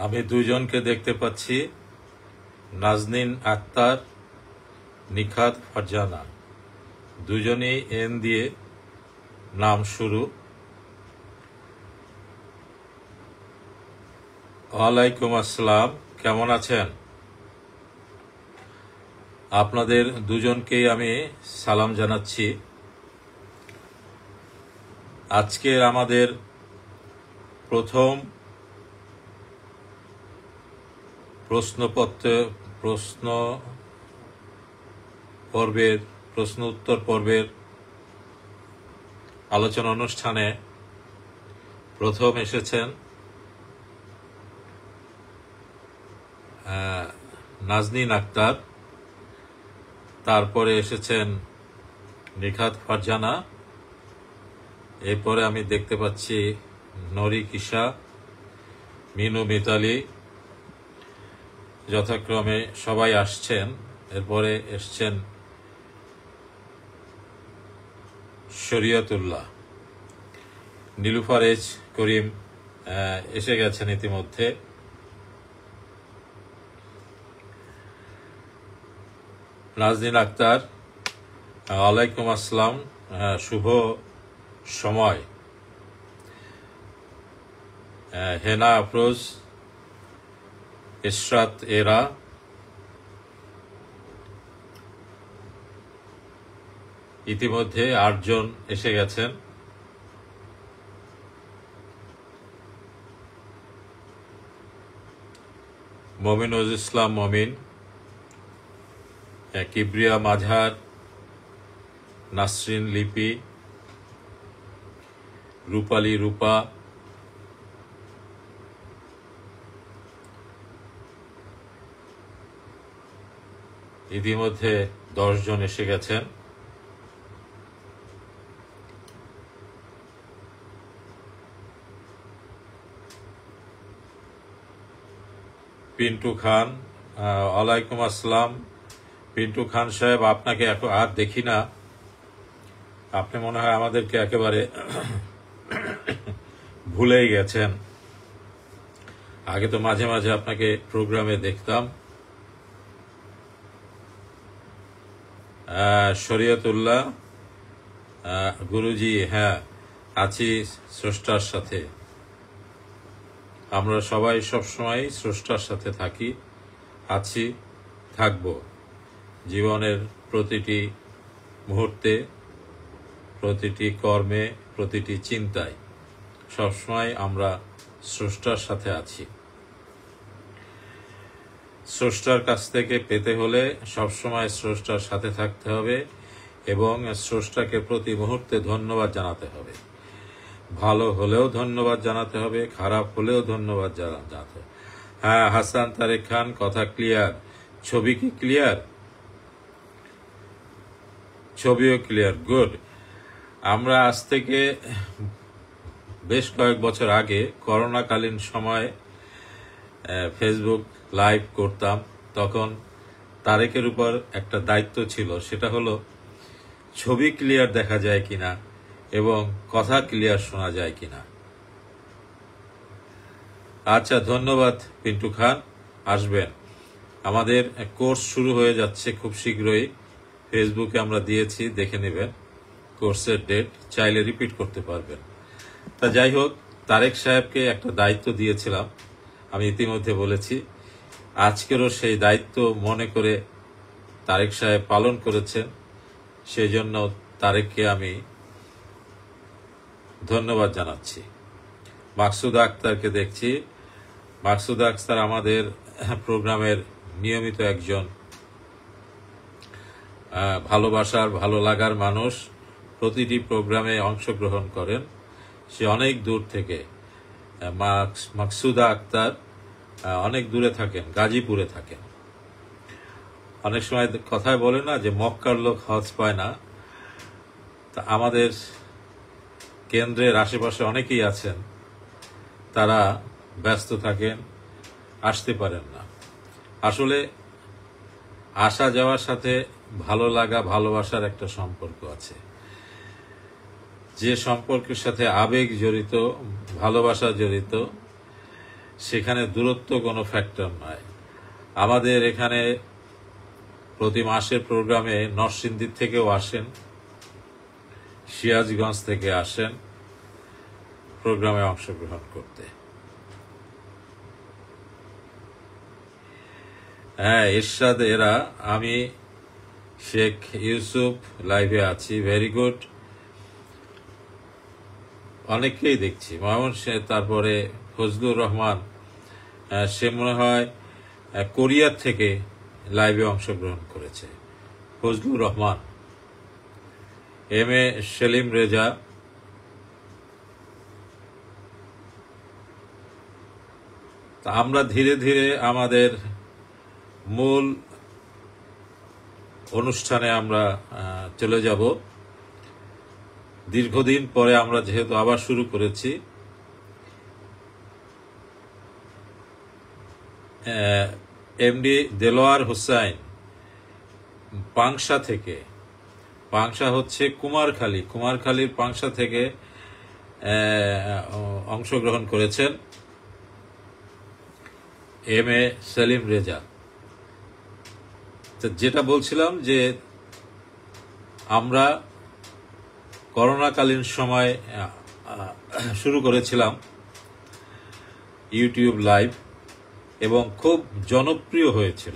আমি দুইজনকে দেখতে পাচ্ছি, নাজনীন আক্তার, নিখাত ফারজানা। দুজনেই এন দিয়ে নাম শুরু। ওয়ালাইকুম আসসালাম, কেমন আছেন? আপনাদের দুজনকেই আমি সালাম জানাচ্ছি। আজকের আমাদের প্রথম প্রশ্ন উত্তর পর্বের আলোচনা অনুষ্ঠানে প্রথম এসেছেন নাজনীন আক্তার, তারপরে এসেছেন নিখাত ফারজানা, এরপরে আমি দেখতে পাচ্ছি নরি কিসা, মিনু মিতালি, যথাক্রমে সবাই আসছেন। এরপরে এসছেন শরিয়তুল্লাহ, নীলুফার এজ করিম এসে গেছেন ইতিমধ্যে। নাজনীন আক্তার, ওয়ালাইকুম আসসালাম, শুভ সময়। হেনা আফরোজ, ইশরাত এরা, ইতিমধ্যে 8 জন এসে গেছেন। মমিনুল ইসলাম মমিন, কিবরিয়া মাঝার, নাসরিন লিপি, রূপালী রূপা, ইতিমধ্যে 10 জন এসে গেছেন। পিন্টু খান, ওয়ালাইকুম আসসালাম। পিন্টু খান সাহেব, আপনাকে আর দেখি না। আপনি মনে হয় আমাদেরকে একেবারে ভুলেই গেছেন। আগে তো মাঝে মাঝে আপনাকে প্রোগ্রামে দেখতাম। শরিয়তুল্লাহ, গুরুজি, হ্যাঁ আছি স্রষ্টার সাথে। আমরা সবাই সবসময় স্রষ্টার সাথে থাকি, আছি, থাকব। জীবনের প্রতিটি মুহূর্তে, প্রতিটি কর্মে, প্রতিটি চিন্তায় সবসময় আমরা স্রষ্টার সাথে আছি। স্রষ্টার কাছ থেকে পেতে হলে সবসময় স্রষ্টার সাথে থাকতে হবে এবং স্রষ্টাকে প্রতি মুহূর্তে ধন্যবাদ জানাতে হবে। ভালো হলেও ধন্যবাদ জানাতে হবে, খারাপ হলেও ধন্যবাদ জানাতে হবে। হ্যাঁ, হাসান তারেক খান, কথা ক্লিয়ার। ছবি কি ক্লিয়ার? ছবিও ক্লিয়ার, গুড। আমরা আজ থেকে বেশ কয়েক বছর আগে করোনাকালীন সময়ে ফেসবুক লাইভ করতাম। তখন তারেকের উপর একটা দায়িত্ব ছিল, সেটা হলো ছবি ক্লিয়ার দেখা যায় কিনা এবং কথা ক্লিয়ার শোনা যায় কিনা। আচ্ছা, ধন্যবাদ পিন্টু খান, আসবেন। আমাদের কোর্স শুরু হয়ে যাচ্ছে খুব শীঘ্রই। ফেসবুকে আমরা দিয়েছি, দেখে নেবেন কোর্সের ডেট, চাইলে রিপিট করতে পারবেন। তা যাই হোক, তারেক সাহেবকে একটা দায়িত্ব দিয়েছিলাম, আমি ইতিমধ্যে বলেছি। আজকেরও সেই দায়িত্ব মনে করে তারেক সাহেব পালন করেছেন, সেই জন্য তারেককে আমি ধন্যবাদ জানাচ্ছি। মাকসুদা আক্তারকে দেখছি। মাকসুদা আক্তার আমাদের প্রোগ্রামের নিয়মিত একজন ভালোবাসার, ভালো লাগার মানুষ। প্রতিটি প্রোগ্রামে অংশগ্রহণ করেন। সে অনেক দূর থেকে, মাকসুদা আক্তার অনেক দূরে থাকেন, গাজীপুরে থাকেন। অনেক সময় কথায় বলে না যে মক্কার লোক হজ পায় না, তা আমাদের কেন্দ্রের আশেপাশে অনেকেই আছেন, তারা ব্যস্ত থাকেন, আসতে পারেন না। আসলে আসা যাওয়ার সাথে ভালো লাগা, ভালোবাসার একটা সম্পর্ক আছে। যে সম্পর্কের সাথে আবেগ জড়িত, ভালোবাসা জড়িত, সেখানে দূরত্ব কোনো ফ্যাক্টর নয়। আমাদের এখানে প্রতি মাসের প্রোগ্রামে নরসিংদী থেকেও আসেন, সিরাজগঞ্জ থেকে আসেন প্রোগ্রামে অংশগ্রহণ করতে। হ্যাঁ, এরশাদ এরা, আমি শেখ ইউসুফ লাইভে আছি, ভেরি গুড। অনেককেই দেখছি, মোহাম্মদ শেখ, তারপরে ফজলুর রহমান, সে মনে হয় কোরিয়ার থেকে লাইভে অংশগ্রহণ করেছে, ফজলুর রহমান। এম এ সেলিম রেজা, আমরা ধীরে ধীরে আমাদের মূল অনুষ্ঠানে আমরা চলে যাব। দীর্ঘদিন পরে আমরা যেহেতু আবার শুরু করেছি, এমডি দেলোয়ার হোসাইন পাংশা থেকে, পাংশা হচ্ছে কুমারখালীর পাংশা থেকে অংশগ্রহণ করেছেন এম এ সেলিম রেজা। যেটা বলছিলাম যে আমরা করোনাকালীন সময় শুরু করেছিলাম ইউটিউব লাইভ এবং খুব জনপ্রিয় হয়েছিল।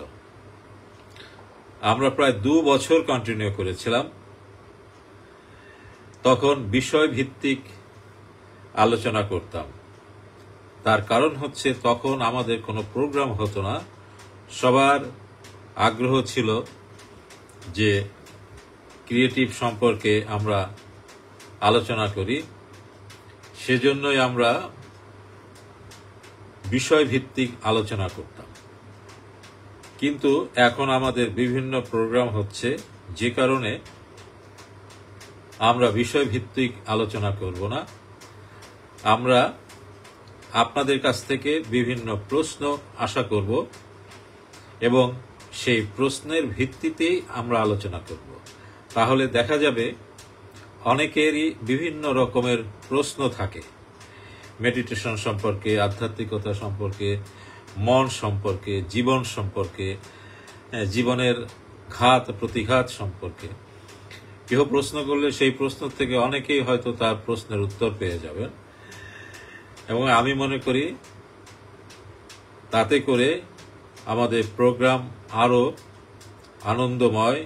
আমরা প্রায় 2 বছর কন্টিনিউ করেছিলাম। তখন বিষয় ভিত্তিক আলোচনা করতাম। তার কারণ হচ্ছে তখন আমাদের কোনো প্রোগ্রাম হতো না, সবার আগ্রহ ছিল যে ক্রিয়েটিভ সম্পর্কে আমরা আলোচনা করি, সেজন্যই আমরা বিষয়ভিত্তিক আলোচনা করতাম। কিন্তু এখন আমাদের বিভিন্ন প্রোগ্রাম হচ্ছে, যে কারণে আমরা বিষয়ভিত্তিক আলোচনা করব না। আমরা আপনাদের কাছ থেকে বিভিন্ন প্রশ্ন আশা করব এবং সেই প্রশ্নের ভিত্তিতেই আমরা আলোচনা করব। তাহলে দেখা যাবে অনেকেরই বিভিন্ন রকমের প্রশ্ন থাকে, মেডিটেশন সম্পর্কে, আধ্যাত্মিকতা সম্পর্কে, মন সম্পর্কে, জীবন সম্পর্কে, জীবনের ঘাত প্রতিঘাত সম্পর্কে। কেউ প্রশ্ন করলে সেই প্রশ্ন থেকে অনেকেই হয়তো তার প্রশ্নের উত্তর পেয়ে যাবেন, এবং আমি মনে করি তাতে করে আমাদের প্রোগ্রাম আরো আনন্দময়,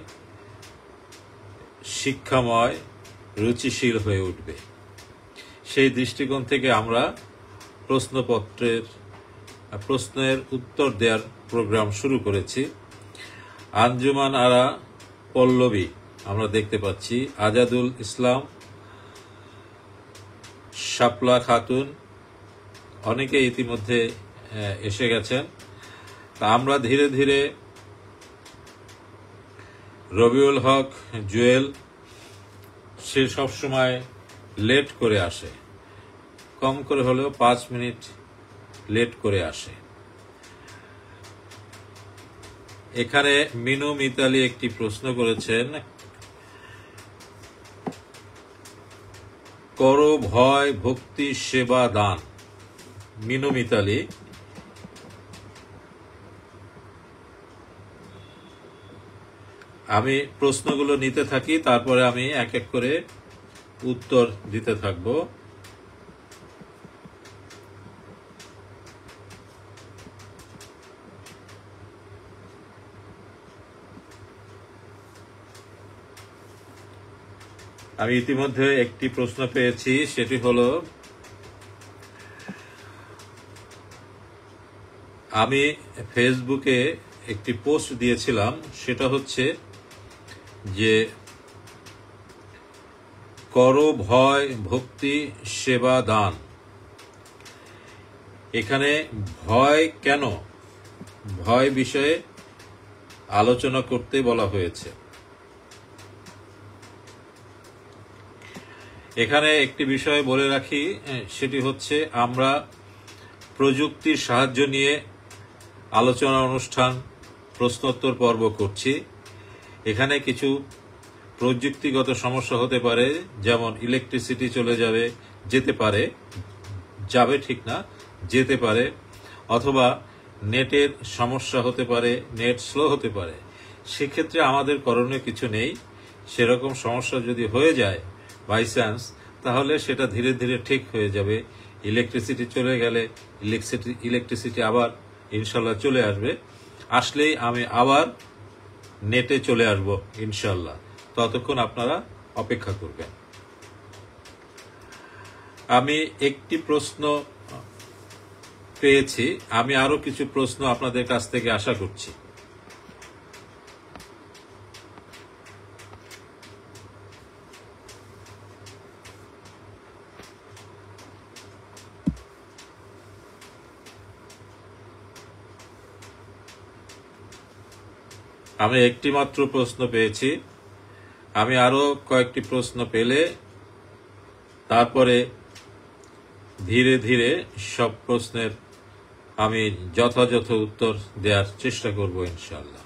শিক্ষাময়, রুচিশীল হয়ে উঠবে। সেই দৃষ্টিকোণ থেকে আমরা প্রশ্নের উত্তর দেওয়ার প্রোগ্রাম শুরু করেছি। আঞ্জুমান আরা পল্লবী আমরা দেখতে পাচ্ছি, আজাদুল ইসলাম, শাপলা খাতুন, অনেকে ইতিমধ্যে এসে গেছেন। তা আমরা ধীরে ধীরে, রবিউল হক জুয়েল, সে সবসময় লেট করে আসে, কম করে হলেও 5 মিনিট লেট করে আসে। এখানে মিনু মিতালি একটি প্রশ্ন করেছেন, করো ভয় ভক্তি সেবা দান। মিনু মিতালি, আমি প্রশ্নগুলো নিতে থাকি, তারপরে আমি এক এক করে উত্তর দিতে থাকব। আমি ইতিমধ্যে একটি প্রশ্ন পেয়েছি, সেটি হলো, আমি ফেসবুকে একটি পোস্ট দিয়েছিলাম, সেটা হচ্ছে যে করো ভয় ভক্তি সেবা দান। এখানে ভয় কেন, ভয় বিষয়ে আলোচনা করতে বলা হয়েছে। এখানে একটি বিষয় বলে রাখি, সেটি হচ্ছে আমরা প্রযুক্তির সাহায্য নিয়ে আলোচনা অনুষ্ঠান, প্রশ্নোত্তর পর্ব করছি। এখানে কিছু প্রযুক্তিগত সমস্যা হতে পারে, যেমন ইলেকট্রিসিটি চলে যেতে পারে, যাবে ঠিক না, যেতে পারে, অথবা নেটের সমস্যা হতে পারে, নেট স্লো হতে পারে। সেক্ষেত্রে আমাদের করণীয় কিছু নেই। সেরকম সমস্যা যদি হয়ে যায় বাই চান্স, তাহলে সেটা ধীরে ধীরে ঠিক হয়ে যাবে। ইলেকট্রিসিটি চলে গেলে ইলেকট্রিসিটি আবার ইনশাল্লাহ চলে আসবে। আসলেই আমি আবার নেটে চলে আসব ইনশাল্লাহ। ততক্ষণ আপনারা অপেক্ষা করবেন। আমি একটি প্রশ্ন পেয়েছি, আমি আরো কিছু প্রশ্ন আপনাদের কাছ থেকে আশা করছি। আমি একটি মাত্র প্রশ্ন পেয়েছি। আমি আরো কয়েকটি প্রশ্ন পেলে তারপরে ধীরে ধীরে সব প্রশ্নের আমি যথাযথ উত্তর দেওয়ার চেষ্টা করব ইনশাআল্লাহ।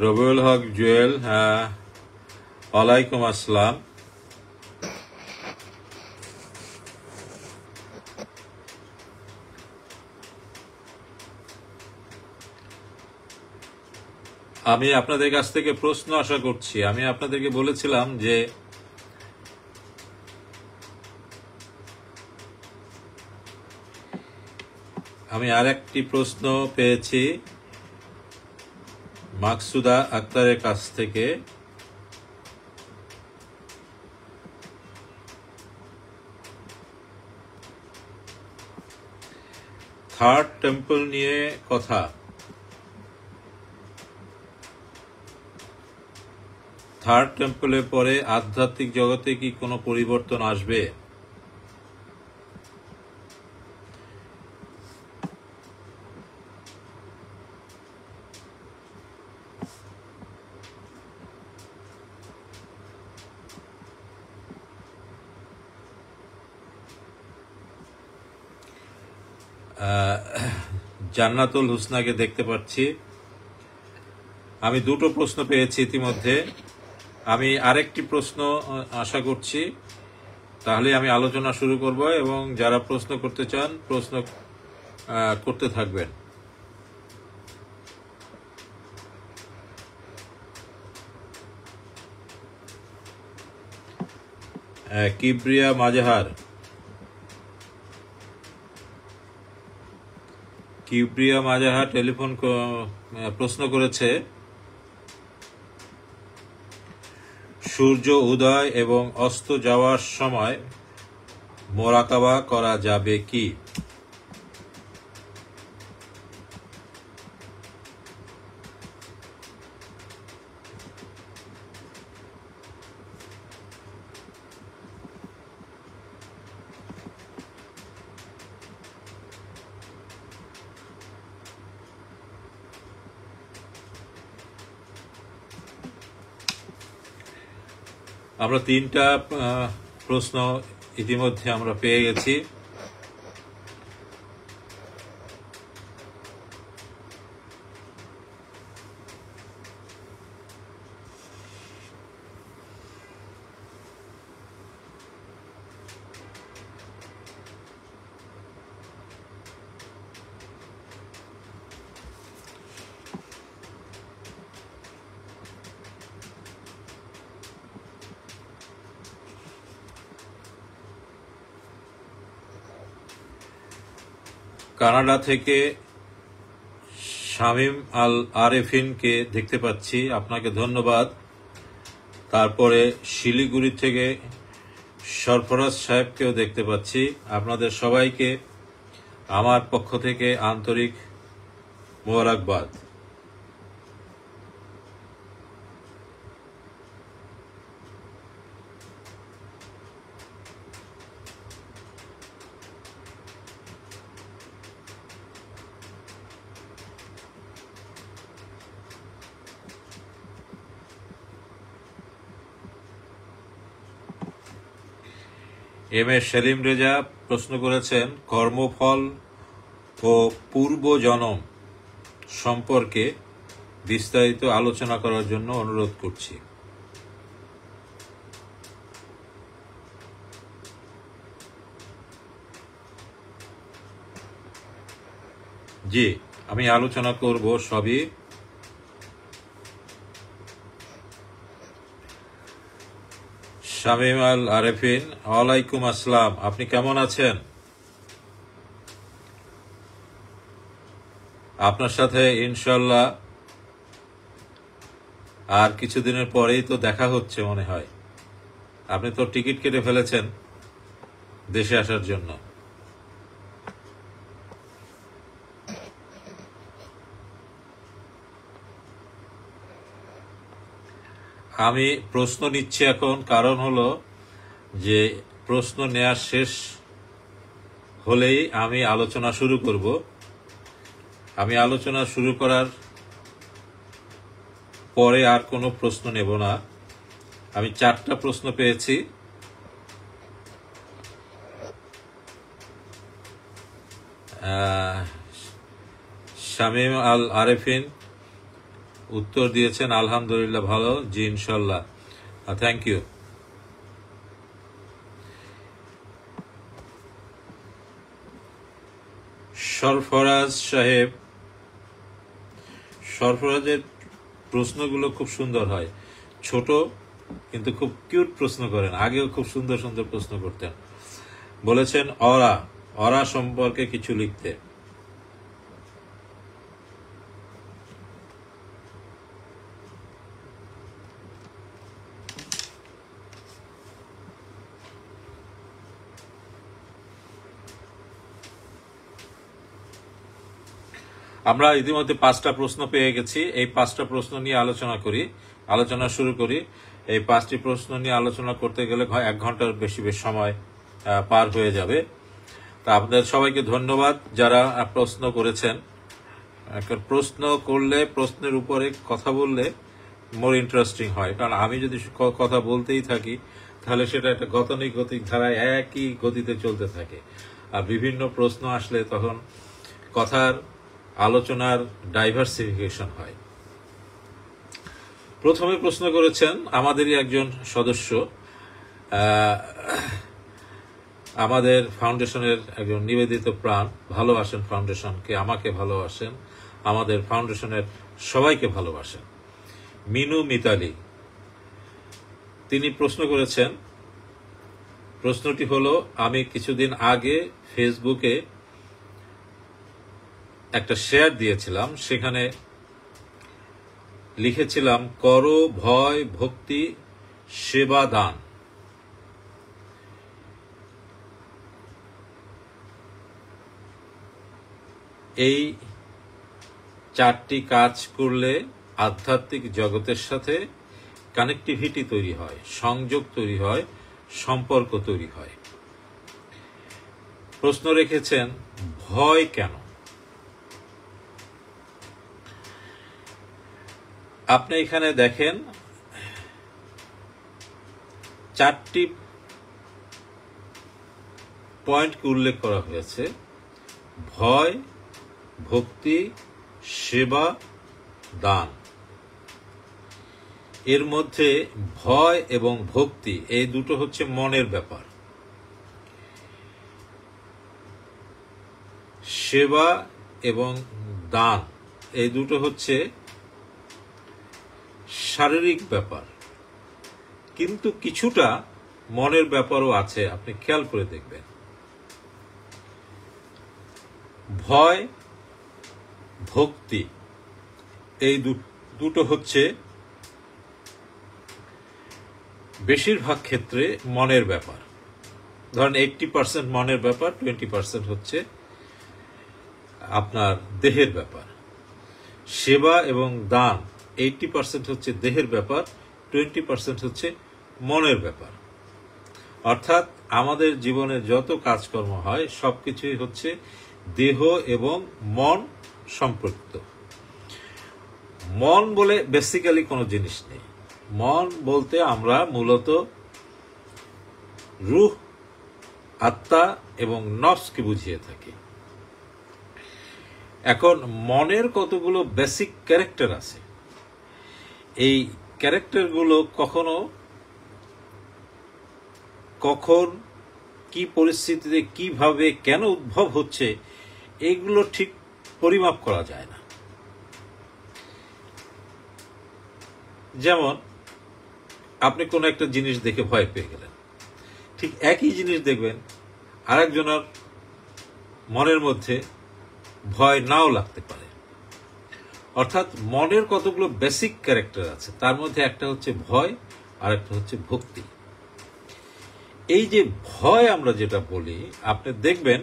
রবিউল হক জুয়েল, ওয়ালাইকুম আসসালাম। আমি আপনাদের কাছ থেকে প্রশ্ন আশা করছি। আমি আপনাদেরকে বলেছিলাম যে আমি আরেকটি প্রশ্ন পেয়েছি মাকসুদা আক্তারের কাছ থেকে। থার্ড টেম্পল নিয়ে কথা। থার্ড টেম্পলের পরে আধ্যাত্মিক জগতে কি কোনো পরিবর্তন আসবে? জান্নাতুল হুসনাকে দেখতে পাচ্ছি। আমি দুটো প্রশ্ন পেয়েছি ইতিমধ্যে। আমি আরেকটি প্রশ্ন আশা করছি, তাহলে আমি আলোচনা শুরু করব এবং যারা প্রশ্ন করতে চান প্রশ্ন করতে থাকবেন। কিবরিয়া মাজাহার, টেলিফোন প্রশ্ন করেছে, সূর্য উদয় এবং অস্ত যাওয়ার সময় মোরাকাবা করা যাবে কি? আমরা তিনটা প্রশ্ন ইতিমধ্যে আমরা পেয়ে গেছি। কানাডা থেকে শামীম আল আরেফিনকে দেখতে পাচ্ছি, আপনাকে ধন্যবাদ। তারপরে শিলিগুড়ি থেকে সরফরাজ সাহেবকেও দেখতে পাচ্ছি। আপনাদের সবাইকে আমার পক্ষ থেকে আন্তরিক মোবারকবাদ। এম এ সেলিম রেজা প্রশ্ন করেছেন, কর্মফল ও পূর্বজন্ম সম্পর্কে বিস্তারিত আলোচনা করার জন্য অনুরোধ করছি। জি, আমি আলোচনা করব সবই। শামীম আল আরেফিন, ওয়ালাইকুম আসসালাম, আপনি কেমন আছেন? আপনার সাথে ইনশাল্লাহ আর কিছুদিনের পরেই তো দেখা হচ্ছে মনে হয়। আপনি তো টিকিট কেটে ফেলেছেন দেশে আসার জন্য। আমি প্রশ্ন নিচ্ছি এখন, কারণ হলো যে প্রশ্ন নেওয়া শেষ হলেই আমি আলোচনা শুরু করব। আমি আলোচনা শুরু করার পরে আর কোনো প্রশ্ন নেব না। আমি 4টা প্রশ্ন পেয়েছি। শামীম আল আরেফিন উত্তর দিয়েছেন আলহামদুলিল্লাহ ভালো, জি ইনশাল্লাহ, থ্যাংক ইউ। সরফরাজ সাহেব, সরফরাজের প্রশ্নগুলো খুব সুন্দর হয়, ছোট কিন্তু খুব কিউট প্রশ্ন করেন। আগেও খুব সুন্দর সুন্দর প্রশ্ন করতেন। বলেছেন অরা সম্পর্কে কিছু লিখতে। আমরা ইতিমধ্যে 5টা প্রশ্ন পেয়ে গেছি। এই 5টা প্রশ্ন নিয়ে আলোচনা শুরু করি। এই 5টি প্রশ্ন নিয়ে আলোচনা করতে গেলে 1 ঘন্টার বেশি সময় পার হয়ে যাবে। তা আপনাদের সবাইকে ধন্যবাদ যারা প্রশ্ন করেছেন। প্রশ্ন করলে, প্রশ্নের উপরে কথা বললে মোর ইন্টারেস্টিং হয়, কারণ আমি যদি কথা বলতেই থাকি তাহলে সেটা একটা গতানুগতিক ধারায় একই গতিতে চলতে থাকে। আর বিভিন্ন প্রশ্ন আসলে তখন কথার আলোচনার ডাইভার্সিফিকেশন হয়। প্রথমে প্রশ্ন করেছেন আমাদেরই একজন সদস্য, আমাদের ফাউন্ডেশনের একজন নিবেদিত প্রাণ, ভালোবাসেন ফাউন্ডেশনকে, আমাকে ভালোবাসেন, আমাদের ফাউন্ডেশনের সবাইকে ভালোবাসেন, মিনু মিতালি। তিনি প্রশ্ন করেছেন, প্রশ্নটি হলো, আমি কিছুদিন আগে ফেসবুকে একটা শেয়ার দিয়েছিলাম, সেখানে লিখেছিলাম করো ভয় ভক্তি সেবা দান। এই 4টি কাজ করলে আধ্যাত্মিক জগতের সাথে কানেক্টিভিটি তৈরি হয়, সংযোগ তৈরি হয়, সম্পর্ক তৈরি হয়। প্রশ্ন রেখেছেন ভয় কেন? আপনি এখানে দেখেন 4টি পয়েন্টকে উল্লেখ করা হয়েছে: ভয়, ভক্তি, সেবা, দান। এর মধ্যে ভয় এবং ভক্তি এই দুটো হচ্ছে মনের ব্যাপার। সেবা এবং দান এই দুটো হচ্ছে শারীরিক ব্যাপার, কিন্তু কিছুটা মনের ব্যাপারও আছে, আপনি খেয়াল করে দেখবেন। ভয়, ভক্তি এই দুটো হচ্ছে বেশিরভাগ ক্ষেত্রে মনের ব্যাপার। ধরেন 80% মনের ব্যাপার, 20% হচ্ছে আপনার দেহের ব্যাপার। সেবা এবং দান 80% হচ্ছে দেহের ব্যাপার, 20% হচ্ছে মনের ব্যাপার। অর্থাৎ আমাদের জীবনে যত কাজকর্ম হয় সবকিছুই হচ্ছে দেহ এবং মন সম্পর্কিত। মন বলে বেসিক্যালি কোনো জিনিস নেই। মন বলতে আমরা মূলত রূহ আত্মা এবং নফসকে বুঝিয়ে থাকে। এখন মনের কতগুলো বেসিক ক্যারেক্টার আছে, এই ক্যারেক্টারগুলো কখন কি পরিস্থিতিতে কিভাবে কেন উদ্ভব হচ্ছে এগুলো ঠিক পরিমাপ করা যায় না। যেমন আপনি কোনো একটা জিনিস দেখে ভয় পেয়ে গেলেন, ঠিক একই জিনিস দেখবেন আরেকজনের মনের মধ্যে ভয় নাও লাগতে পারে। অর্থাৎ মনের কতগুলো বেসিক ক্যারেক্টার আছে, তার মধ্যে একটা হচ্ছে ভয় আর একটা হচ্ছে ভক্তি। এই যে ভয় আমরা যেটা বলি, আপনি দেখবেন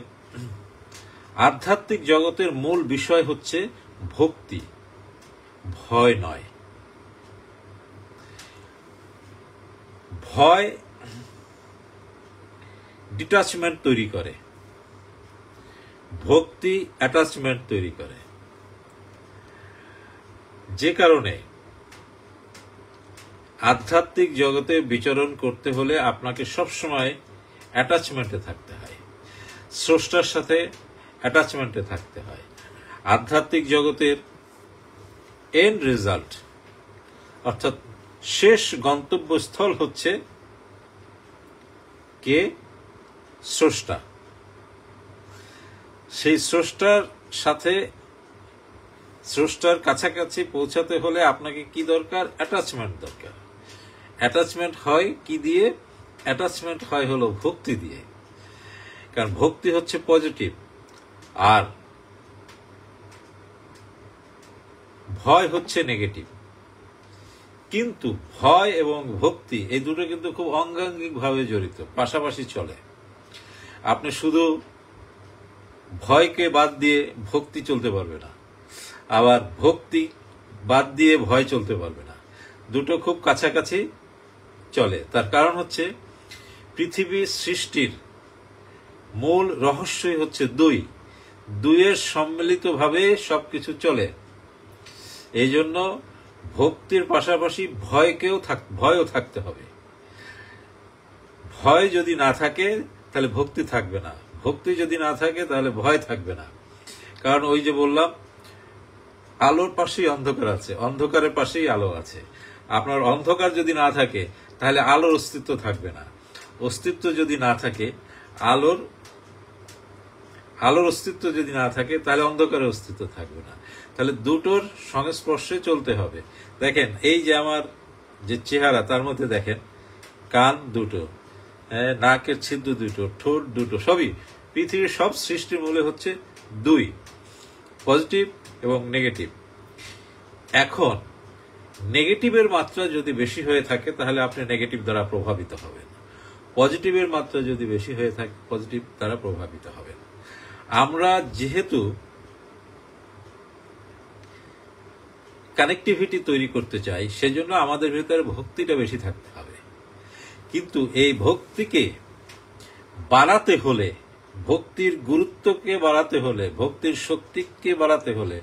আধ্যাত্মিক জগতের মূল বিষয় হচ্ছে ভক্তি, ভয় নয়। ভয় ডিটাচমেন্ট তৈরি করে, ভক্তি অ্যাটাচমেন্ট তৈরি করে। যে কারণে আধ্যাত্মিক জগতে বিচরণ করতে হলে আপনাকে সবসময় অ্যাটাচমেন্টে থাকতে হয়, স্রষ্টার সাথে অ্যাটাচমেন্টে থাকতে হয়। আধ্যাত্মিক জগতের এন্ড রেজাল্ট অর্থাৎ শেষ গন্তব্যস্থল হচ্ছে কে? স্রষ্টা। সেই স্রষ্টার সাথে, স্রষ্টার কাছাকাছি পৌঁছাতে হলে আপনাকে কি দরকার? অ্যাটাচমেন্ট দরকার। অ্যাটাচমেন্ট হয় কি দিয়ে? অ্যাটাচমেন্ট হয় হলো ভক্তি দিয়ে। কারণ ভক্তি হচ্ছে পজিটিভ, আর ভয় হচ্ছে নেগেটিভ। কিন্তু ভয় এবং ভক্তি এই দুটো কিন্তু খুব অঙ্গাঙ্গিক ভাবে জড়িত, পাশাপাশি চলে। আপনি শুধু ভয়কে বাদ দিয়ে ভক্তি চলতে পারবে না, আবার ভক্তি বাদ দিয়ে ভয় চলতে পারবে না। দুটো খুব কাছাকাছি চলে। তার কারণ হচ্ছে পৃথিবীর সৃষ্টির মূল রহস্যই হচ্ছে দুইয়ের সম্মিলিতভাবে সবকিছু চলে। এই জন্য ভক্তির পাশাপাশি ভয়ও থাকতে হবে। ভয় যদি না থাকে তাহলে ভক্তি থাকবে না, ভক্তি যদি না থাকে তাহলে ভয় থাকবে না। কারণ ওই যে বললাম, আলোর পাশেই অন্ধকার আছে, অন্ধকারের পাশেই আলো আছে। আপনার অন্ধকার যদি না থাকে তাহলে আলোর অস্তিত্ব থাকবে না, অস্তিত্ব যদি না থাকে আলোর অস্তিত্ব যদি না থাকে তাহলে অন্ধকারের অস্তিত্ব থাকবে না। তাহলে দুটোর সংস্পর্শে চলতে হবে। দেখেন এই যে আমার যে চেহারা, তার মধ্যে দেখেন কান দুটো, নাকের ছিদ্র দুটো, ঠোঁট দুটো, সবই পৃথিবীর সব সৃষ্টির মূলে হচ্ছে দুই, পজিটিভ এবং নেগেটিভ। এখন নেগেটিভের মাত্রা যদি বেশি হয়ে থাকে তাহলে আপনি নেগেটিভ দ্বারা প্রভাবিত হবেন, পজিটিভের মাত্রা যদি বেশি হয়ে থাকে পজিটিভ দ্বারা প্রভাবিত হবেন। আমরা যেহেতু কানেক্টিভিটি তৈরি করতে চাই, সেজন্য আমাদের ভেতরে ভক্তিটা বেশি থাকতে হবে। কিন্তু এই ভক্তিকে বাড়াতে হলে, ভক্তির গুরুত্বকে বাড়াতে হলে, ভক্তির শক্তিকে বাড়াতে হলে,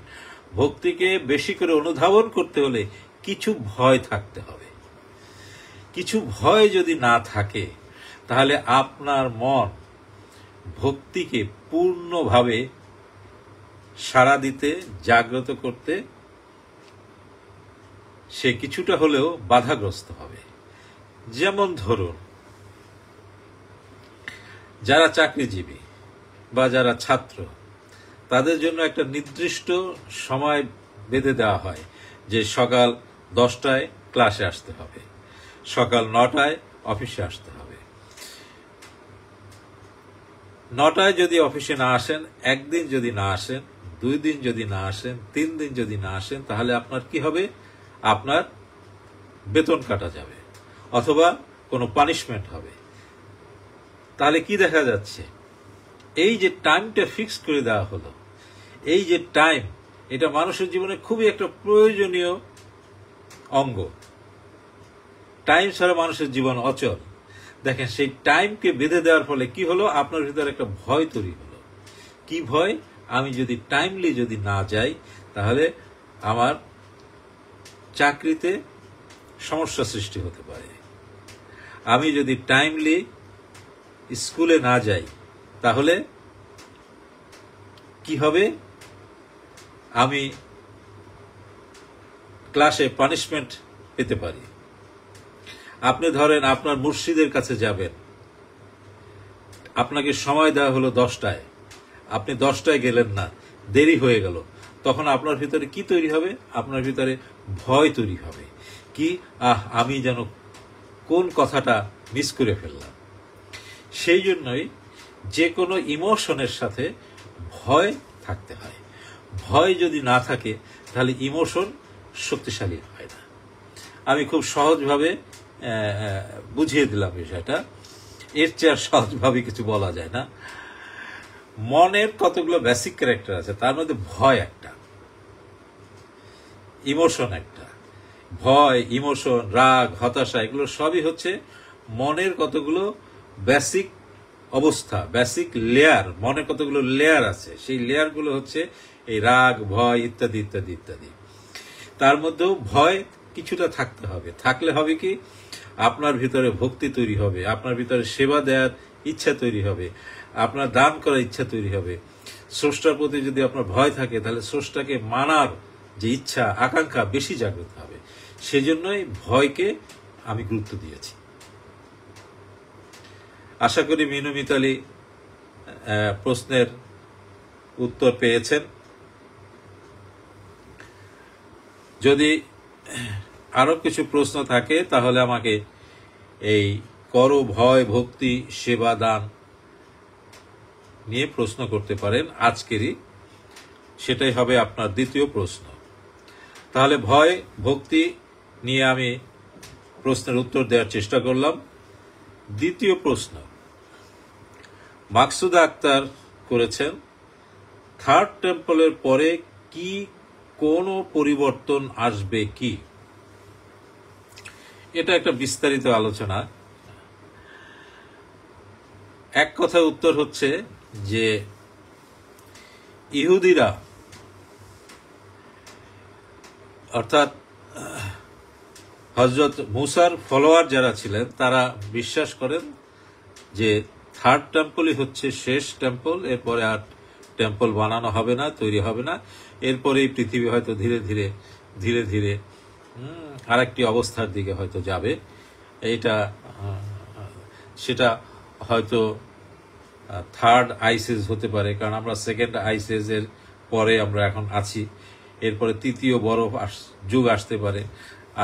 ভক্তিকে বেশি করে অনুধাবন করতে হলে কিছু ভয় থাকতে হবে। কিছু ভয় যদি না থাকে তাহলে আপনার মন ভক্তিকে পূর্ণভাবে সাড়া দিতে, জাগ্রত করতে সে কিছুটা হলেও বাধাগ্রস্ত হবে। যেমন ধরুন, যারা চাকরিজীবী বা যারা ছাত্র, তাদের জন্য একটা নির্দিষ্ট সময় বেঁধে দেওয়া হয় যে সকাল 10টায় ক্লাসে আসতে হবে, সকাল 9টায় অফিসে আসতে হবে। 9টায় যদি অফিসে না আসেন, একদিন যদি না আসেন, 2 দিন যদি না আসেন, 3 দিন যদি না আসেন, তাহলে আপনার কি হবে? আপনার বেতন কাটা যাবে অথবা কোনো পানিশমেন্ট হবে। তাহলে কি দেখা যাচ্ছে? এই যে টাইমটা ফিক্সড করে দেওয়া হলো, এই যে টাইম, এটা মানুষের জীবনে খুবই একটা প্রয়োজনীয় অঙ্গ। টাইম ছাড়া মানুষের জীবন অচল। দেখেন, সেই টাইমকে বেঁধে দেওয়ার ফলে কি হলো? আপনার ভিতরে একটা ভয় তৈরি হলো। কি ভয়? আমি যদি টাইমলি যদি না যাই তাহলে আমার চাকরিতে সমস্যা সৃষ্টি হতে পারে। আমি যদি টাইমলি স্কুলে না যাই তাহলে কি হবে? আমি ক্লাসে পানিশমেন্ট পেতে পারি। আপনি ধরেন আপনার মুর্শিদের কাছে যাবেন, আপনাকে সময় দেওয়া হলো 10টায়, আপনি 10টায় গেলেন না, দেরি হয়ে গেল, তখন আপনার ভিতরে কি তৈরি হবে? আপনার ভিতরে ভয় তৈরি হবে। কি, আমি যেন কোন কথাটা মিস করে ফেললাম। সেই জন্যই যে কোনো ইমোশনের সাথে ভয় থাকতে হয়। ভয় যদি না থাকে তাহলে ইমোশন শক্তিশালী হয় না। আমি খুব সহজভাবে বুঝিয়ে দিলাম বিষয়টা, এর চেয়ে আর সহজভাবে কিছু বলা যায় না। মনের কতগুলো বেসিক ক্যারেক্টার আছে, তার মধ্যে ভয় একটা, ইমোশন একটা। ভয়, ইমোশন, রাগ, হতাশা, এগুলো সবই হচ্ছে মনের কতগুলো বেসিক অবস্থা, বেসিক লেয়ার। মনে কতগুলো লেয়ার আছে, সেই লেয়ারগুলো হচ্ছে এই রাগ, ভয় ইত্যাদি ইত্যাদি ইত্যাদি। তার মধ্যেও ভয় কিছুটা থাকতে হবে। থাকলে হবে কি, আপনার ভিতরে ভক্তি তৈরি হবে, আপনার ভিতরে সেবা দেওয়ার ইচ্ছা তৈরি হবে, আপনার দান করার ইচ্ছা তৈরি হবে। স্রষ্টার প্রতি যদি আপনার ভয় থাকে তাহলে স্রষ্টাকে মানার যে ইচ্ছা, আকাঙ্ক্ষা বেশি জাগ্রত হবে। সেজন্যই ভয়কে আমি গুরুত্ব দিয়েছি। আশা করি মিনু মিতালি প্রশ্নের উত্তর পেয়েছেন। যদি আরো কিছু প্রশ্ন থাকে তাহলে আমাকে এই করো ভয় ভক্তি সেবা দান নিয়ে প্রশ্ন করতে পারেন আজকেরই। সেটাই হবে আপনার দ্বিতীয় প্রশ্ন। তাহলে ভয় ভক্তি নিয়ে আমি প্রশ্নের উত্তর দেওয়ার চেষ্টা করলাম। দ্বিতীয় প্রশ্ন মাকসুদা আক্তার করেছেন, থার্ড টেম্পলের পরে কি কোনো পরিবর্তন আসবে কি? এটা একটা বিস্তারিত আলোচনা। এক কথা উত্তর হচ্ছে যে ইহুদিরা, অর্থাৎ হযরত মুসার ফলোয়ার যারা ছিলেন, তারা বিশ্বাস করেন যে থার্ড টেম্পলই হচ্ছে শেষ টেম্পল, এরপরে আর টেম্পল বানানো হবে না, তৈরি হবে না। এরপরে এই পৃথিবী হয়তো ধীরে ধীরে ধীরে ধীরে আরেকটি অবস্থার দিকে হয়তো যাবে। সেটা হয়তো থার্ড আইসেজ হতে পারে, কারণ আমরা সেকেন্ড আইসেজের পরে আমরা এখন আছি। এরপরে তৃতীয় বরফ যুগ আসতে পারে,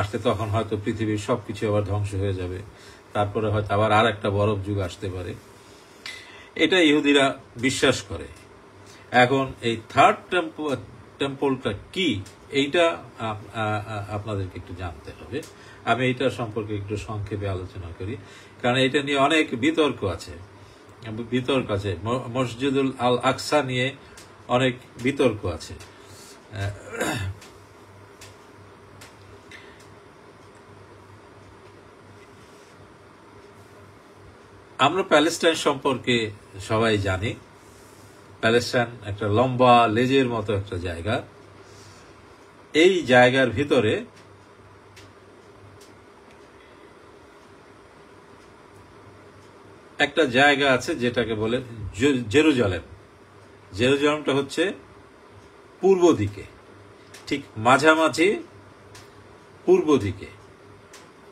আসতে তখন হয়তো পৃথিবীর সবকিছু আবার ধ্বংস হয়ে যাবে। তারপরে হয়তো আবার আর একটা বরফ যুগ আসতে পারে। এটা ইহুদিরা বিশ্বাস করে। এখন এই থার্ড টেম্পলটা কি, এইটা আপনাদেরকে একটু জানতে হবে। আমি এইটা সম্পর্কে একটু সংক্ষেপে আলোচনা করি, কারণ এটা নিয়ে অনেক বিতর্ক আছে। মসজিদুল আল আকসা নিয়ে অনেক বিতর্ক আছে। আমরা প্যালেস্টাইন সম্পর্কে সবাই জানি। প্যালেস্টাইন একটা লম্বা লেজের মতো একটা জায়গা। এই জায়গার ভিতরে একটা জায়গা আছে যেটাকে বলে জেরুজালেম। জেরুজালেমটা হচ্ছে পূর্ব দিকে, ঠিক মাঝামাঝি পূর্ব দিকে।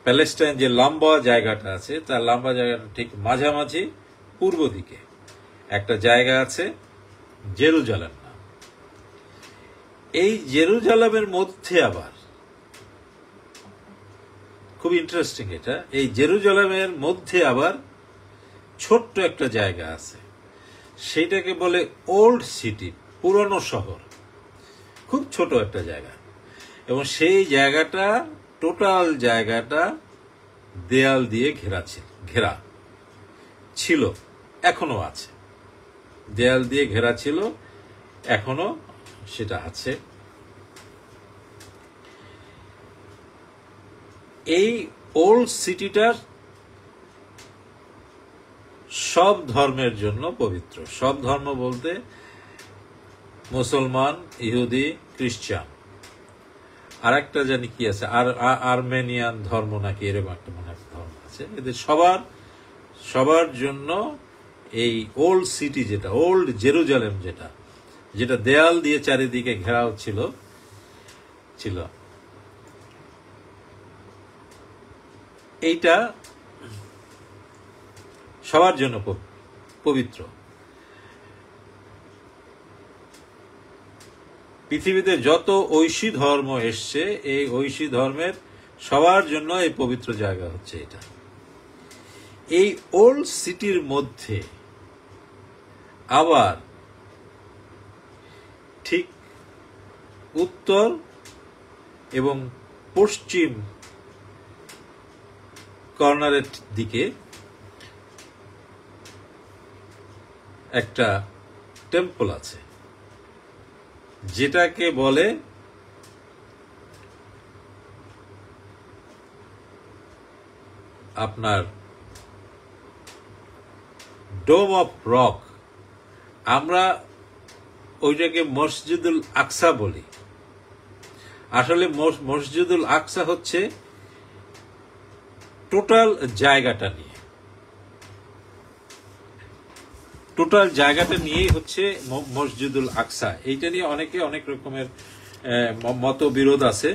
প্যালেস্টাইন যে লম্বা জায়গাটা আছে, তার লম্বা জায়গাটা ঠিক মাঝামাঝি পূর্ব দিকে একটা জায়গা আছে, জেরুজালেম নাম। এই জেরুজালেমের মধ্যে আবার খুব ইন্টারেস্টিং এটা, এই জেরুজালেমের মধ্যে আবার ছোট্ট একটা জায়গা আছে, সেইটাকে বলে ওল্ড সিটি, পুরনো শহর। খুব ছোট একটা জায়গা, এবং সেই জায়গাটা, টোটাল জায়গাটা দেয়াল দিয়ে ঘেরা ছিল, এখনো আছে। দেয়াল দিয়ে ঘেরা ছিল, এখনো সেটা আছে। এই ওল্ড সিটিটার সব ধর্মের জন্য পবিত্র। সব ধর্ম বলতে মুসলমান, ইহুদি, খ্রিস্টান, আর একটা জানি কি আছে, আর্মেনিয়ান ধর্ম নাকি, এরকম একটা মনে একটা ধর্ম আছে। এদের সবার সবার জন্য এই ওল্ড সিটি, যেটা ওল্ড জেরুজালেম, যেটা দেয়াল দিয়ে চারিদিকে ঘেরাও ছিল, এইটা সবার জন্য পবিত্র। পৃথিবীতে যত ঐশী ধর্ম এসছে, এই ঐশী ধর্মের সবার জন্য এই পবিত্র জায়গা হচ্ছে এটা। এই ওল্ড সিটির মধ্যে আবার ঠিক উত্তর এবং পশ্চিম কর্নারের দিকে একটা টেম্পল আছে, যেটাকে বলে আপনার ডোম অফ রক। আমরা ওইটাকে মসজিদুল আকসা বলি। আসলে মসজিদুল আকসা হচ্ছে টোটাল জায়গাটা নিয়েই হচ্ছে মসজিদুল আকসা। এইটা নিয়ে অনেকে অনেক রকমের মতবিরোধ আছে।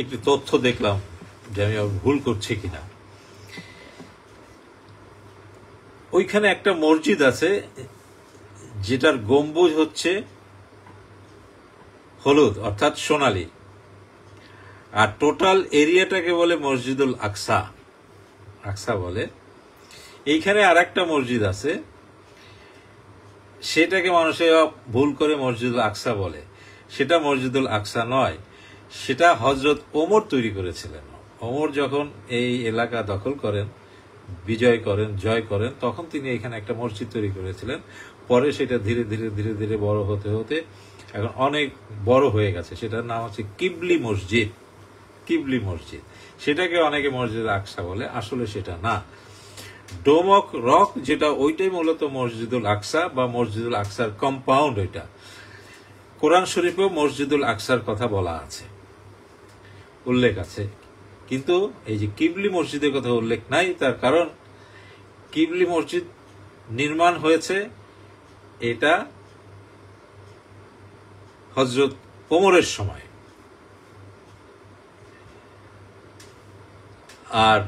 একটু তথ্য দেখলাম যে আমি ভুল করছি কিনা। ওইখানে একটা মসজিদ আছে যেটার গম্বুজ হচ্ছে হলুদ অর্থাৎ সোনালী, আর টোটাল এরিয়াটাকে বলে মসজিদুল আকসা বলে। এইখানে আর একটা মসজিদ আছে, সেটাকে মানুষে ভুল করে মসজিদুল আকসা বলে। সেটা মসজিদুল আকসা নয়, সেটা হযরত ওমর তৈরি করেছিলেন। ওমর যখন এই এলাকা দখল করেন, জয় করেন, তখন তিনি এখানে একটা মসজিদ তৈরি করেছিলেন। পরে সেটা ধীরে ধীরে ধীরে ধীরে বড় হতে হতে এখন অনেক বড় হয়ে গেছে। সেটার নাম হচ্ছে কিবলি মসজিদ। সেটাকে অনেকে মসজিদ আকসা বলে, আসলে সেটা না। ডোম অফ রক যেটা, ওইটাই মূলত মসজিদুল আকসা বা মসজিদুল আকসার কম্পাউন্ড। ওইটা কোরআন শরীফেও মসজিদুল আকসার কথা বলা আছে, উল্লেখ আছে, কিন্তু এই যে কিবলি মসজিদের কথা উল্লেখ নাই। তার কারণ কিবলি মসজিদ নির্মাণ হয়েছে এটা হযরত ওমরের সময়, আর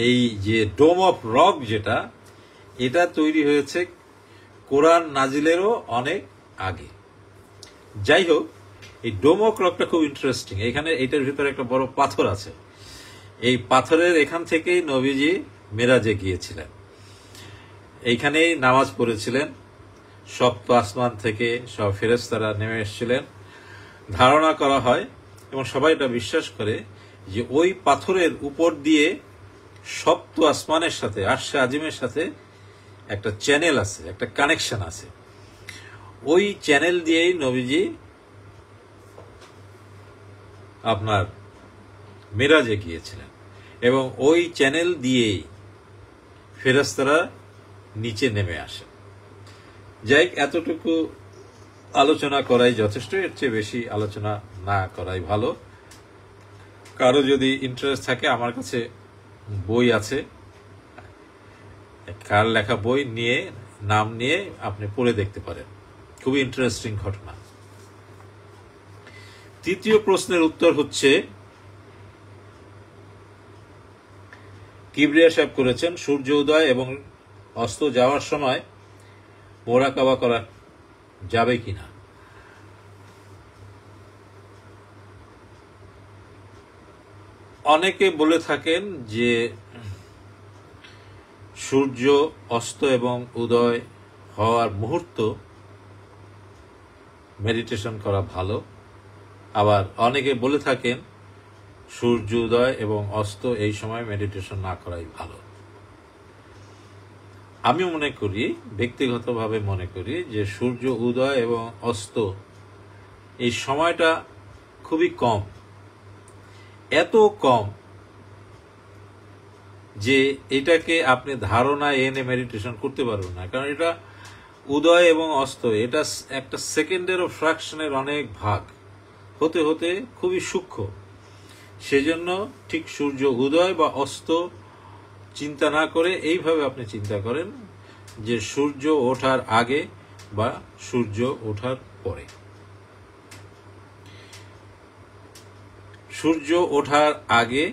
এই যে ডোম অফ রক যেটা, এটা তৈরি হয়েছে কোরআন নাজিলেরও অনেক আগে। যাই হোক, এই ডোম অফ রকটা খুব ইন্টারেস্টিং। এখানে এটার ভিতরে একটা বড় পাথর আছে। এই পাথরের এখান থেকেই নবীজি মেরাজে গিয়েছিলেন, এইখানেই নামাজ পড়েছিলেন। সপ্ত আসমান থেকে সব ফেরেশতারা নেমে এসেছিলেন। ধারণা করা হয় এবং সবাই এটা বিশ্বাস করে যে ওই পাথরের উপর দিয়ে সপ্ত আসমানের সাথে, আরশে আজিমের সাথে একটা চ্যানেল আছে, একটা কানেকশন আছে। ওই চ্যানেল দিয়েই নবীজি আপনার মেরাজে গিয়েছিলেন এবং ওই চ্যানেল দিয়েই ফেরেশতারা নিচে নেমে আসে। যাই, এতটুকু আলোচনা করাই যথেষ্ট। এর চেয়ে বেশি আলোচনা না করাই ভালো। কারো যদি ইন্টারেস্ট থাকে, আমার কাছে বই আছে, কার লেখা বই নিয়ে নাম নিয়ে আপনি পড়ে দেখতে পারেন। খুবই ইন্টারেস্টিং ঘটনা। তৃতীয় প্রশ্নের উত্তর হচ্ছে, কিবরিয়া সাহেব করেছেন, সূর্য উদয় এবং অস্ত যাওয়ার সময় মোরাকাবা করা যাবে কিনা। অনেকে বলে থাকেন যে সূর্য অস্ত এবং উদয় হওয়ার মুহূর্ত মেডিটেশন করা ভালো, আবার অনেকে বলে থাকেন সূর্য উদয় এবং অস্ত এই সময় মেডিটেশন না করাই ভালো। আমি মনে করি, ব্যক্তিগতভাবে মনে করি যে সূর্য উদয় এবং অস্ত এই সময়টা খুবই কম, এত কম যে এটাকে আপনি ধারণায় এনে মেডিটেশন করতে পারবেন না। কারণ এটা উদয় এবং অস্ত, এটা একটা সেকেন্ডেরও ফ্র্যাকশনের অনেক ভাগ হতে হতে খুবই সূক্ষ্ম। সেজন্য ঠিক সূর্য উদয় বা অস্ত চিন্তা না করে এইভাবে আপনি চিন্তা করেন যে সূর্য ওঠার আগে বা সূর্য ওঠার পরে। সূর্য ওঠার আগে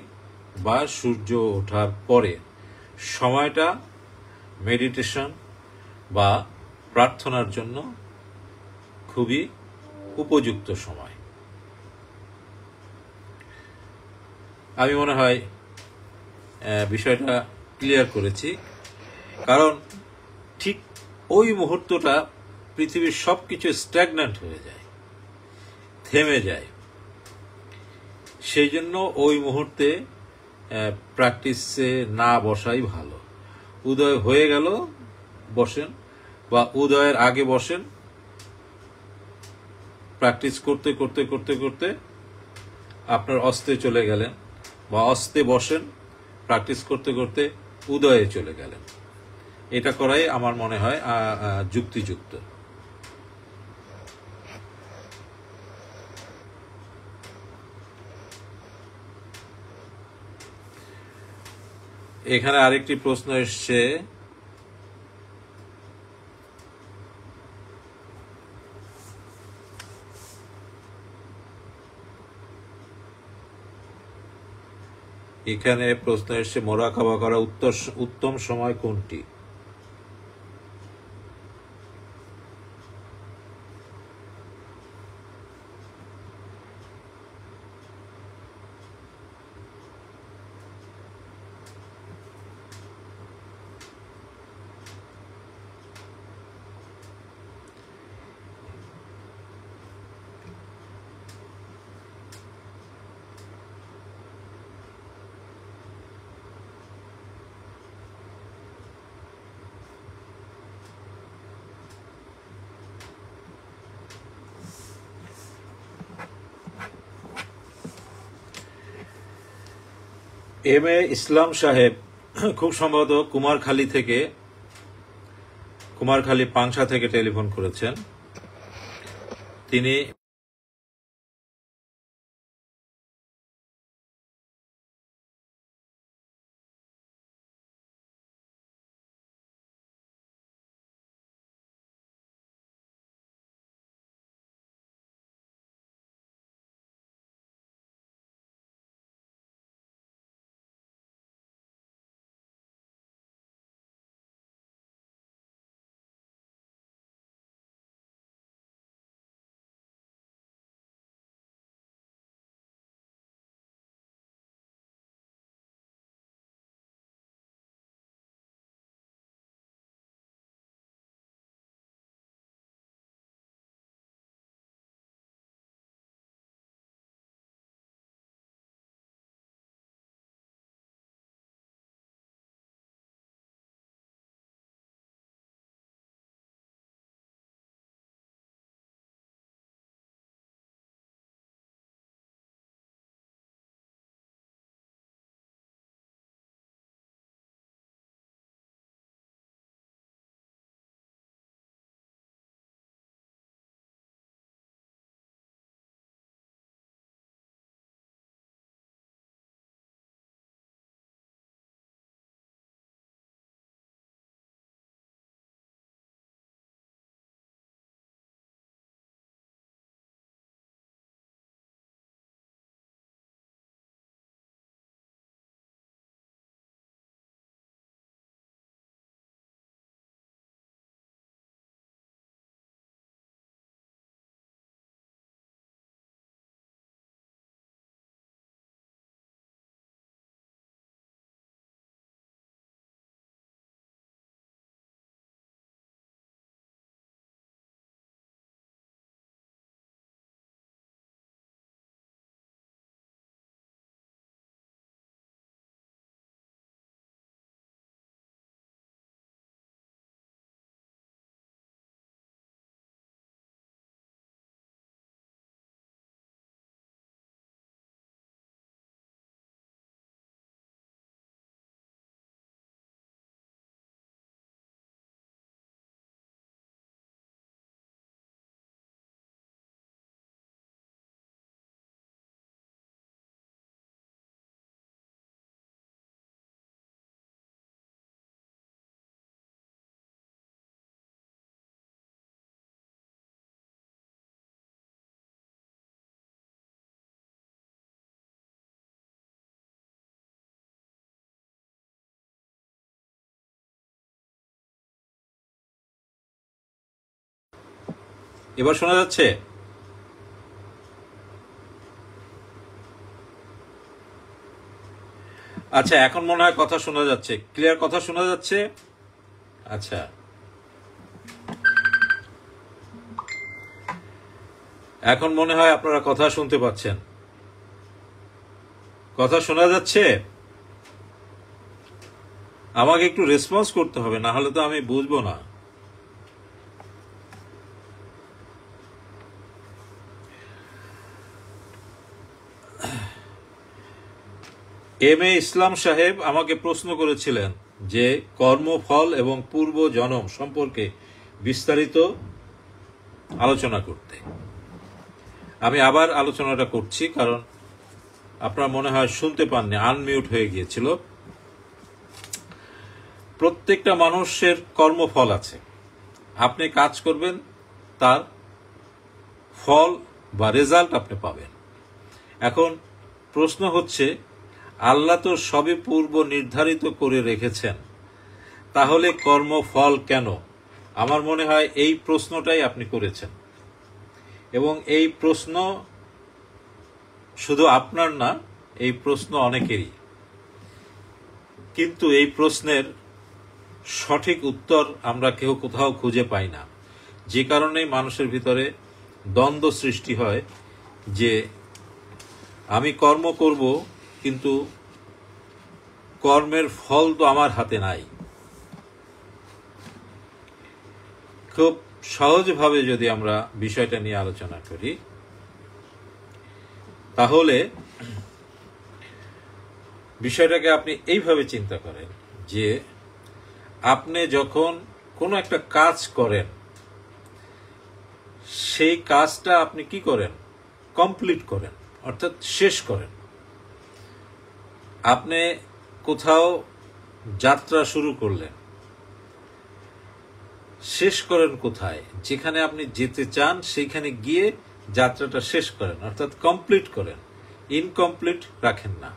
বা সূর্য ওঠার পরে সময়টা মেডিটেশন বা প্রার্থনার জন্য খুবই উপযুক্ত সময়। আমি মনে হয় বিষয়টা ক্লিয়ার করেছি। কারণ ঠিক ওই মুহূর্তটা পৃথিবীর সবকিছু স্ট্যাগন্যান্ট হয়ে যায়, থেমে যায়। সেই জন্য ওই মুহূর্তে প্র্যাকটিসে না বসাই ভালো। উদয় হয়ে গেল বসেন, বা উদয়ের আগে বসেন, প্র্যাকটিস করতে করতে করতে করতে আপনার অস্তে চলে গেলেন, বা অস্তে বসেন, প্র্যাকটিস করতে করতে উদয়ে চলে গেলেন। এটা করাই আমার মনে হয় যুক্তিযুক্ত। এখানে আরেকটি প্রশ্ন এসছে, মোরাকাবা করা উত্তম সময় কোনটি? এম এ ইসলাম সাহেব খুব সম্ভবত কুমারখালী পাংশা থেকে টেলিফোন করেছেন। তিনি এবার শোনা যাচ্ছে? আচ্ছা, এখন মনে হয় কথা শোনা যাচ্ছে, ক্লিয়ার কথা শোনা যাচ্ছে। আচ্ছা, এখন মনে হয় আপনারা কথা শুনতে পাচ্ছেন, কথা শোনা যাচ্ছে। আমাকে একটু রেসপন্স করতে হবে, না হলে তো আমি বুঝবো না। এম এ ইসলাম সাহেব আমাকে প্রশ্ন করেছিলেন যে কর্মফল এবং পূর্ব জন্ম সম্পর্কে বিস্তারিত আলোচনা করতে। আমি আবার আলোচনাটা করছি, কারণ আপনার মনে হয় শুনতে পাননি, আনমিউট হয়ে গিয়েছিল। প্রত্যেকটা মানুষের কর্মফল আছে। আপনি কাজ করবেন, তার ফল বা রেজাল্ট আপনি পাবেন। এখন প্রশ্ন হচ্ছে, আল্লাহ তো সবই পূর্ব নির্ধারিত করে রেখেছেন, তাহলে কর্মফল কেন? আমার মনে হয় এই প্রশ্নটাই আপনি করেছেন, এবং এই প্রশ্ন শুধু আপনার না, এই প্রশ্ন অনেকেরই। কিন্তু এই প্রশ্নের সঠিক উত্তর আমরা কেউ কোথাও খুঁজে পাই না, যে কারণেই মানুষের ভিতরে দ্বন্দ্ব সৃষ্টি হয় যে আমি কর্ম করব, কিন্তু কর্মের ফল তো আমার হাতে নাই। খুব সহজভাবে যদি আমরা বিষয়টা নিয়ে আলোচনা করি, তাহলে বিষয়টাকে আপনি এইভাবে চিন্তা করেন যে আপনি যখন কোনো একটা কাজ করেন, সেই কাজটা আপনি কি করেন? কমপ্লিট করেন, অর্থাৎ শেষ করেন। আপনি কোথাও যাত্রা শুরু করলেন, শেষ করেন কোথায়? যেখানে আপনি যেতে চান সেইখানে গিয়ে যাত্রাটা শেষ করেন, অর্থাৎ কমপ্লিট করেন, ইনকমপ্লিট রাখেন না।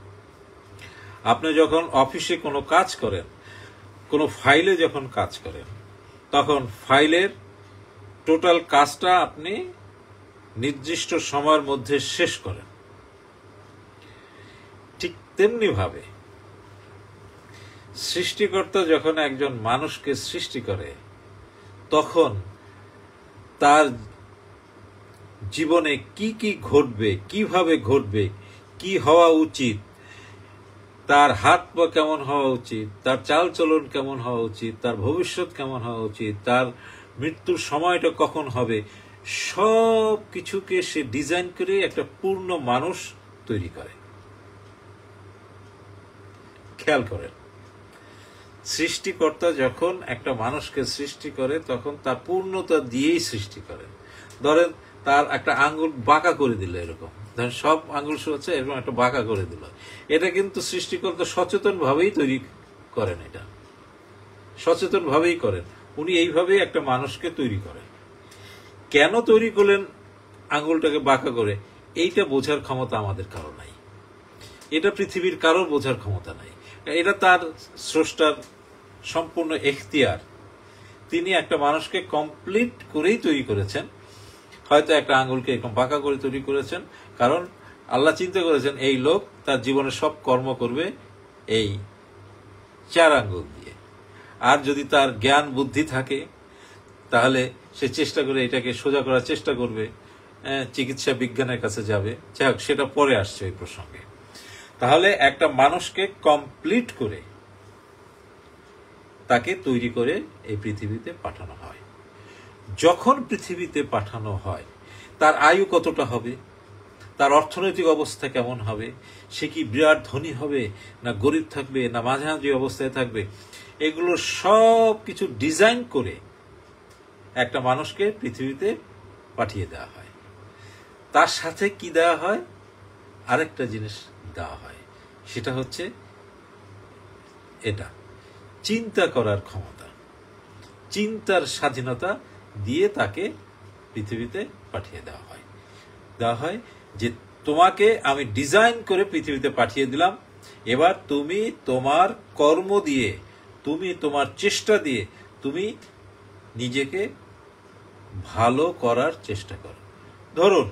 আপনি যখন অফিসে কোনো কাজ করেন, কোনো ফাইলে যখন কাজ করেন, তখন ফাইলের টোটাল কাজটা আপনি নির্দিষ্ট সময়ের মধ্যে শেষ করেন। ঠিক তেমনি ভাবে সৃষ্টিকর্তা যখন একজন মানুষকে সৃষ্টি করে, তখন তার জীবনে কি কি ঘটবে, কিভাবে ঘটবে, কি হওয়া উচিত, তার হাত পা কেমন হওয়া উচিত, তার চাল চলন কেমন হওয়া উচিত, তার ভবিষ্যৎ কেমন হওয়া উচিত, তার মৃত্যুর সময়টা কখন হবে, সব কিছুকে সে ডিজাইন করে একটা পূর্ণ মানুষ তৈরি করে। খেয়াল করেন, সৃষ্টিকর্তা যখন একটা মানুষকে সৃষ্টি করে, তখন তার পূর্ণতা দিয়েই সৃষ্টি করেন। ধরেন তার একটা আঙ্গুল বাঁকা করে দিল, এরকম ধরেন সব আঙ্গুল হচ্ছে এরকম একটা বাঁকা করে দিল, এটা কিন্তু সৃষ্টিকর্তা সচেতন ভাবেই তৈরি করেন, এটা সচেতন ভাবেই করেন। উনি এইভাবেই একটা মানুষকে তৈরি করেন। কেন তৈরি করলেন আঙ্গুলটাকে বাঁকা করে, এইটা বোঝার ক্ষমতা আমাদের কারো নাই, এটা পৃথিবীর কারোর বোঝার ক্ষমতা নাই। এটা তার স্রষ্টার সম্পূর্ণ এখতিয়ার। তিনি একটা মানুষকে কমপ্লিট করেই তৈরি করেছেন। হয়তো একটা আঙ্গুলকে এরকম বাঁকা করে তৈরি করেছেন, কারণ আল্লাহ চিন্তা করেছেন এই লোক তার জীবনে সব কর্ম করবে এই 4 আঙ্গুল দিয়ে। আর যদি তার জ্ঞান বুদ্ধি থাকে, তাহলে সে চেষ্টা করে এটাকে সোজা করার চেষ্টা করবে, চিকিৎসা বিজ্ঞানের কাছে যাবে। যাক, সেটা পরে আসছে এই প্রসঙ্গে। তাহলে একটা মানুষকে কমপ্লিট করে তাকে তৈরি করে এই পৃথিবীতে পাঠানো হয়। যখন পৃথিবীতে পাঠানো হয়, তার আয়ু কতটা হবে, তার অর্থনৈতিক অবস্থা কেমন হবে, সে কি বিরাট ধনী হবে, না গরিব থাকবে, না মাঝামাঝি অবস্থায় থাকবে, এগুলো সব কিছু ডিজাইন করে একটা মানুষকে পৃথিবীতে পাঠিয়ে দেওয়া হয়। তার সাথে কি দেওয়া হয়? আরেকটা জিনিস দেওয়া হয়, সেটা হচ্ছে এটা চিন্তা করার ক্ষমতা, চিন্তার স্বাধীনতা দিয়ে তাকে পৃথিবীতে পাঠিয়ে দেওয়া হয় যে তোমাকে আমি ডিজাইন করে পৃথিবীতে পাঠিয়ে দিলাম, এবার তুমি তোমার কর্ম দিয়ে, তুমি তোমার চেষ্টা দিয়ে তুমি নিজেকে ভালো করার চেষ্টা করো। ধরুন,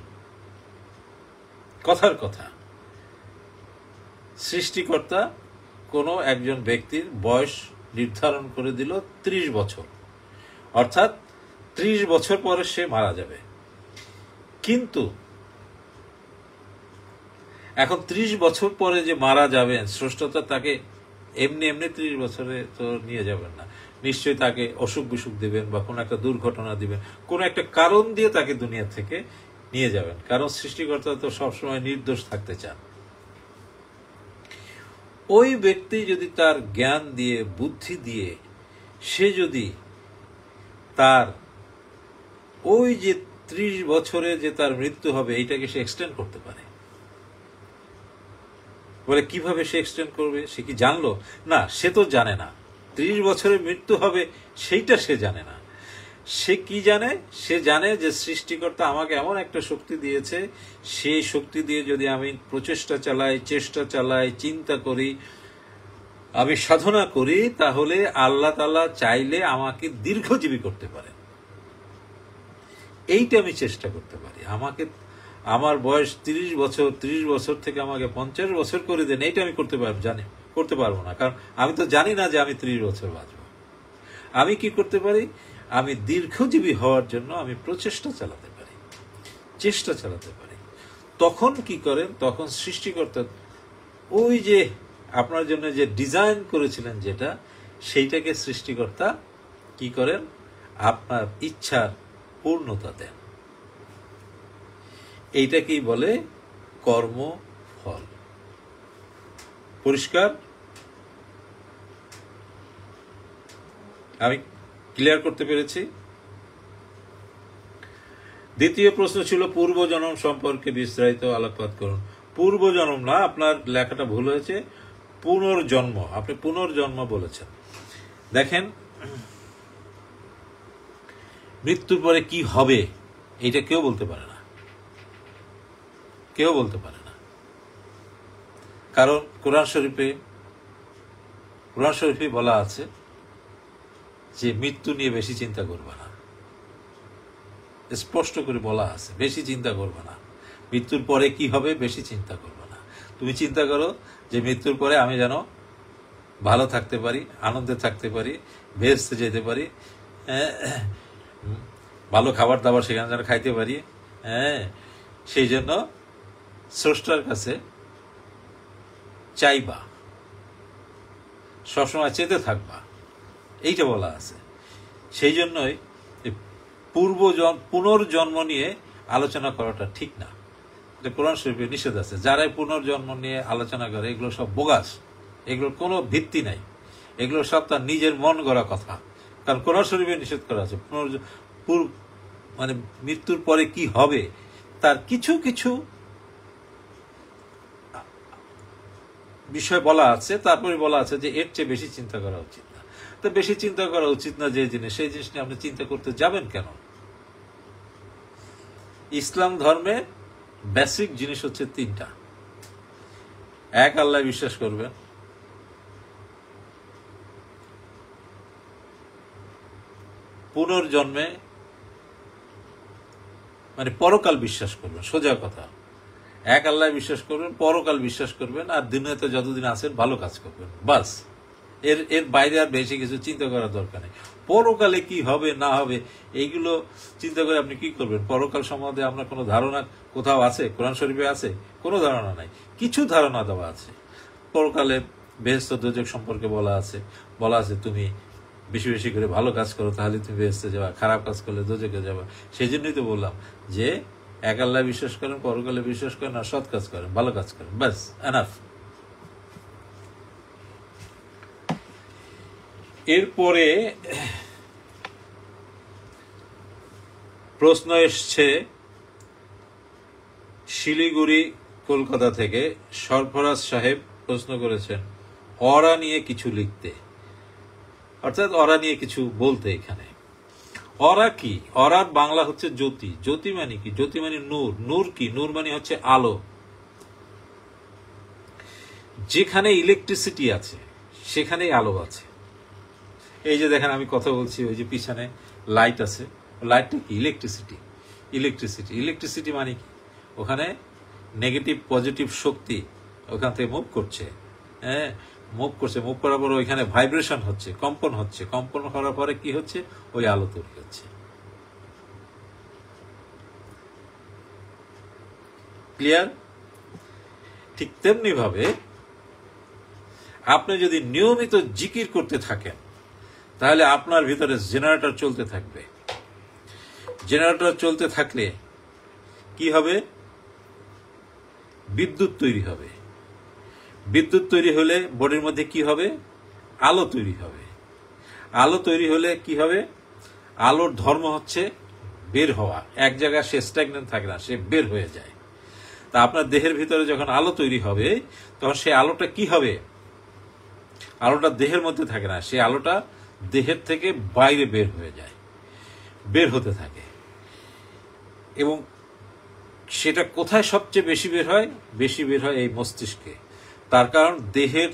কথার কথা, সৃষ্টিকর্তা কোনো একজন ব্যক্তির বয়স নির্ধারণ করে দিল 30 বছর, অর্থাৎ 30 বছর পরে সে মারা যাবে। কিন্তু এখন 30 বছর পরে যে মারা যাবেন, স্রষ্টা তাকে এমনি এমনি 30 বছরে তো নিয়ে যাবেন না, নিশ্চয়ই তাকে অসুখ বিসুখ দিবেন বা কোনো একটা দুর্ঘটনা দিবেন, কোনো একটা কারণ দিয়ে তাকে দুনিয়া থেকে নিয়ে যাবেন, কারণ সৃষ্টিকর্তা তো সবসময় নির্দোষ থাকতে চান। ওই ব্যক্তি যদি তার জ্ঞান দিয়ে, বুদ্ধি দিয়ে, সে যদি তার ওই যে 30 বছরে যে তার মৃত্যু হবে এইটাকে সে এক্সটেন্ড করতে পারে। বলে কিভাবে সে এক্সটেন্ড করবে? সে কি জানলো? না, সে তো জানে না 30 বছরে মৃত্যু হবে, সেইটা সে জানে না। সে কি জানে? সে জানে যে সৃষ্টিকর্তা আমাকে এমন একটা শক্তি দিয়েছে, সেই শক্তি দিয়ে যদি আমি প্রচেষ্টা চালাই, চেষ্টা চালাই, চিন্তা করি, আমি সাধনা করি, তাহলে আল্লাহ তাআলা চাইলে আমাকে দীর্ঘজীবী করতে পারেন। এইটা আমি চেষ্টা করতে পারি। আমাকে, আমার বয়স 30 বছর, 30 বছর থেকে আমাকে 50 বছর করে দেন, এইটা আমি করতে পারবো না, কারণ আমি তো জানি না যে আমি 30 বছর বাঁচবো। আমি কি করতে পারি? আমি দীর্ঘজীবী হওয়ার জন্য আমি প্রচেষ্টা চালাতে পারি, চেষ্টা চালাতে পারি। তখন কি করেন? তখন সৃষ্টিকর্তা ওই যে আপনার জন্য যে ডিজাইন করেছিলেন যেটা, সেইটাকে সৃষ্টিকর্তা কি করেন? আপনার ইচ্ছার পূর্ণতা দেন। এইটাকেই বলে কর্মফল। পরিষ্কার? আমি ক্লিয়ার করতে পেরেছি? দ্বিতীয় প্রশ্ন ছিল পূর্বজন্ম সম্পর্কে বিস্তারিত আলোকপাত করুন। পূর্বজন্ম না, আপনার লেখাটা ভুল হয়েছে, পুনর্জন্ম। আপনি পুনর্জন্ম বলেছেন। দেখেন, মৃত্যুর পরে কি হবে এটা কেউ বলতে পারে না, কেউ বলতে পারে না। কারণ কোরআন শরীফে বলা আছে যে মৃত্যু নিয়ে বেশি চিন্তা করবে না। স্পষ্ট করে বলা আছে, বেশি চিন্তা করবে না। মৃত্যুর পরে কি হবে বেশি চিন্তা করবে না। তুমি চিন্তা করো যে মৃত্যুর পরে আমি যেন ভালো থাকতে পারি, আনন্দে থাকতে পারি, বেহেশতে যেতে পারি, ভালো খাবার দাবার সেখানে যেন খাইতে পারি, সেই জন্য স্রষ্টার কাছে চাইবা, সবসময় চেতে থাকবা, এইটা বলা আছে। সেই জন্যই পুনর্জন্ম নিয়ে আলোচনা করাটা ঠিক না, এটা কোরআন শরীফে নিষেধ আছে। যারাই পুনর্জন্ম নিয়ে আলোচনা করে এগুলো সব বোগাস, এগুলোর কোনো ভিত্তি নাই, এগুলো সব তার নিজের মন গড়া কথা। কারণ কোরআন শরীফে নিষেধ করা আছে মানে মৃত্যুর পরে কি হবে তার কিছু কিছু বিষয় বলা আছে, তারপরে বলা আছে যে এর চেয়ে বেশি চিন্তা করা উচিত না। তো বেশি চিন্তা করা উচিত না যে জিনিস, সেই জিনিস নিয়ে আপনি চিন্তা করতে যাবেন কেন? ইসলাম ধর্মে বেসিক জিনিস হচ্ছে 3টা। এক, আল্লাহ বিশ্বাস করবেন। পুনর্জন্মে মানে পরকাল বিশ্বাস করবেন, সোজা কথা। এক, আল্লাহ বিশ্বাস করবেন, পরকাল বিশ্বাস করবেন, আর দুনিয়াতে যতদিন আছেন ভালো কাজ করবেন, বাস। এর বাইরে আর বেশি কিছু চিন্তা করার দরকার নেই। পরকালে কি হবে না হবে এইগুলো চিন্তা করে আপনি কি করবেন? পরকাল সম্বন্ধে আপনার কোনো ধারণা কোথাও আছে? কোরআন শরীফে আছে? কোনো ধারণা নাই। কিছু ধারণা দেওয়া আছে। পরকালে বেহেশত দোজখ সম্পর্কে বলা আছে তুমি বেশি বেশি করে ভালো কাজ করো তাহলে তুমি বেহেশতে যাবা, খারাপ কাজ করলে দোজখে যাবা। সেই জন্যই তো বললাম যে এক আল্লাহ বিশ্বাস করেন, পরকালে বিশ্বাস করেন, আর সৎ কাজ করেন, ভালো কাজ করেন, ব্যাস, এনাফ। এরপরে প্রশ্ন এসছে শিলিগুড়ি, কলকাতা থেকে সরফরাজ সাহেব প্রশ্ন করেছেন অরা নিয়ে কিছু লিখতে, অর্থাৎ অরা নিয়ে কিছু বলতে। এখানে অরা কি? অরার বাংলা হচ্ছে জ্যোতি। জ্যোতি মানে কি? জ্যোতি মানে নূর। নূর কি? নূর মানে হচ্ছে আলো। যেখানে ইলেকট্রিসিটি আছে সেখানেই আলো আছে। এই যে দেখেন আমি কথা বলছি, ওই যে পিছনে লাইট আছে, লাইটটা কি? ইলেকট্রিসিটি। ইলেকট্রিসিটি মানে কি? ওখানে নেগেটিভ পজিটিভ শক্তি ওখান থেকে মুভ করছে, হ্যাঁ, মুভ করার পর ওইখানে ভাইব্রেশন হচ্ছে, কম্পন হচ্ছে, কম্পন করার পরে কি হচ্ছে? ওই আলো তৈরি হচ্ছে। ক্লিয়ার? ঠিক তেমনি ভাবে আপনি যদি নিয়মিত জিকির করতে থাকেন তাহলে আপনার ভিতরে জেনারেটর চলতে থাকবে। জেনারেটর চলতে থাকলে কি হবে? বিদ্যুৎ তৈরি হবে। বিদ্যুৎ তৈরি হলে বডির মধ্যে কি হবে? আলো তৈরি হবে। আলো তৈরি হলে কি হবে? আলোর ধর্ম হচ্ছে বের হওয়া, এক জায়গায় সে স্ট্যাগনেন্ট থাকে না, সে বের হয়ে যায়। তা আপনার দেহের ভিতরে যখন আলো তৈরি হবে তখন সেই আলোটা কি হবে? আলোটা দেহের মধ্যে থাকে না, সেই আলোটা দেহের থেকে বাইরে বের হয়ে যায়, বের হতে থাকে। এবং সেটা কোথায় সবচেয়ে বেশি বের হয়? বেশি বের হয় এই মস্তিষ্কে। তার কারণ দেহের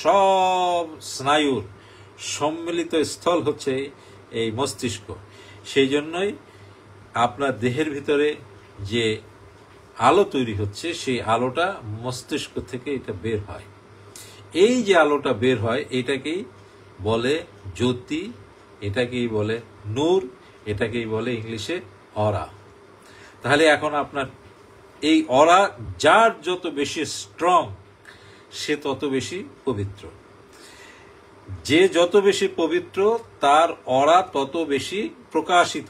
সব স্নায়ুর সম্মিলিত স্থল হচ্ছে এই মস্তিষ্ক। সেই জন্যই আপনার দেহের ভিতরে যে আলো তৈরি হচ্ছে সেই আলোটা মস্তিষ্ক থেকে এটা বের হয়। এই যে আলোটা বের হয় এটাকেই বলে জ্যোতি, এটাকেই বলে নূর, এটাকেই বলে ইংলিশে অরা। তাহলে এখন আপনার এই অরা যার যত বেশি স্ট্রং সে তত বেশি পবিত্র। যে যত বেশি পবিত্র তার অরা তত বেশি প্রকাশিত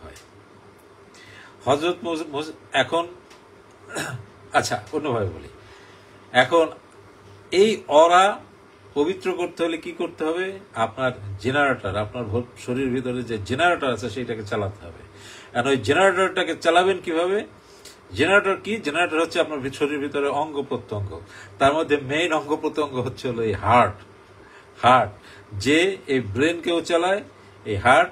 হয়। হযরত এখন আচ্ছা অন্যভাবে বলি, এখন এই অরা পবিত্র করতে হলে কি করতে হবে? আপনার জেনারেটর, আপনার শরীরের ভিতরে যে জেনারেটর আছে সেইটাকে চালাতে হবে। আর ওই জেনারেটরটাকে চালাবেন কিভাবে? জেনারেটর কি? জেনারেটর হচ্ছে আপনার শরীরের ভিতরে অঙ্গ প্রত্যঙ্গ। তার মধ্যে মেইন অঙ্গ প্রত্যঙ্গ হচ্ছে হলো এই হার্ট। যে এই ব্রেনকেও চালায়, এই হার্ট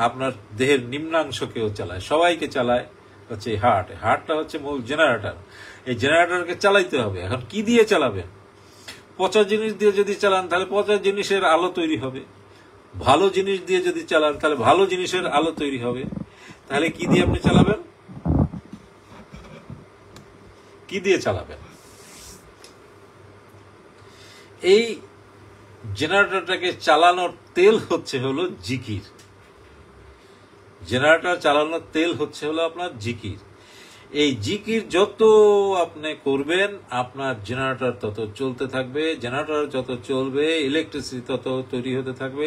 আপনার দেহের নিম্নাংশকেও চালায়, সবাইকে চালায় হচ্ছে এই হার্ট। হার্টটা হচ্ছে মূল জেনারেটর। এই জেনারেটরকে চালাইতে হবে। এখন কি দিয়ে চালাবেন? পচা জিনিস দিয়ে যদি চালান তাহলে পচা জিনিসের আলো তৈরি হবে। ভালো জিনিস দিয়ে যদি চালান তাহলে ভালো জিনিসের আলো তৈরি হবে। তাহলে কি দিয়ে আপনি চালাবেন? কি দিয়ে চালাবেন? এই জেনারেটরটাকে চালানোর তেল হচ্ছে হলো জিকির। জেনারেটর চালানোর তেল হচ্ছে হলো আপনার জিকির। এই জিকির যত আপনি করবেন আপনার জেনারেটর তত চলতে থাকবে। জেনারেটর যত চলবে ইলেকট্রিসিটি তত তৈরি হতে থাকবে।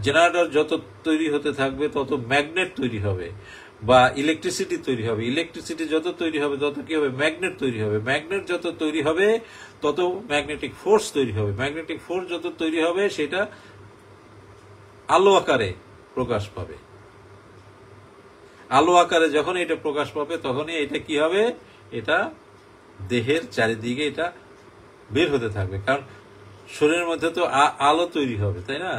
জেনারেটর যত তৈরি হতে থাকবে তত ম্যাগনেট তৈরি হবে বা ইলেকট্রিসিটি তৈরি হবে। ইলেকট্রিসিটি যত তৈরি হবে তত কি হবে? ম্যাগনেট তৈরি হবে। ম্যাগনেট যত তৈরি হবে তত ম্যাগনেটিক ফোর্স তৈরি হবে। ম্যাগনেটিক ফোর্স যত তৈরি হবে সেটা আলো আকারে প্রকাশ পাবে। আলো আকারে যখন এটা প্রকাশ পাবে তখনই এটা কি হবে? এটা দেহের চারিদিকে এটা বের হতে থাকবে। কারণ শরীরের মধ্যে তো আলো তৈরি হবে, তাই না?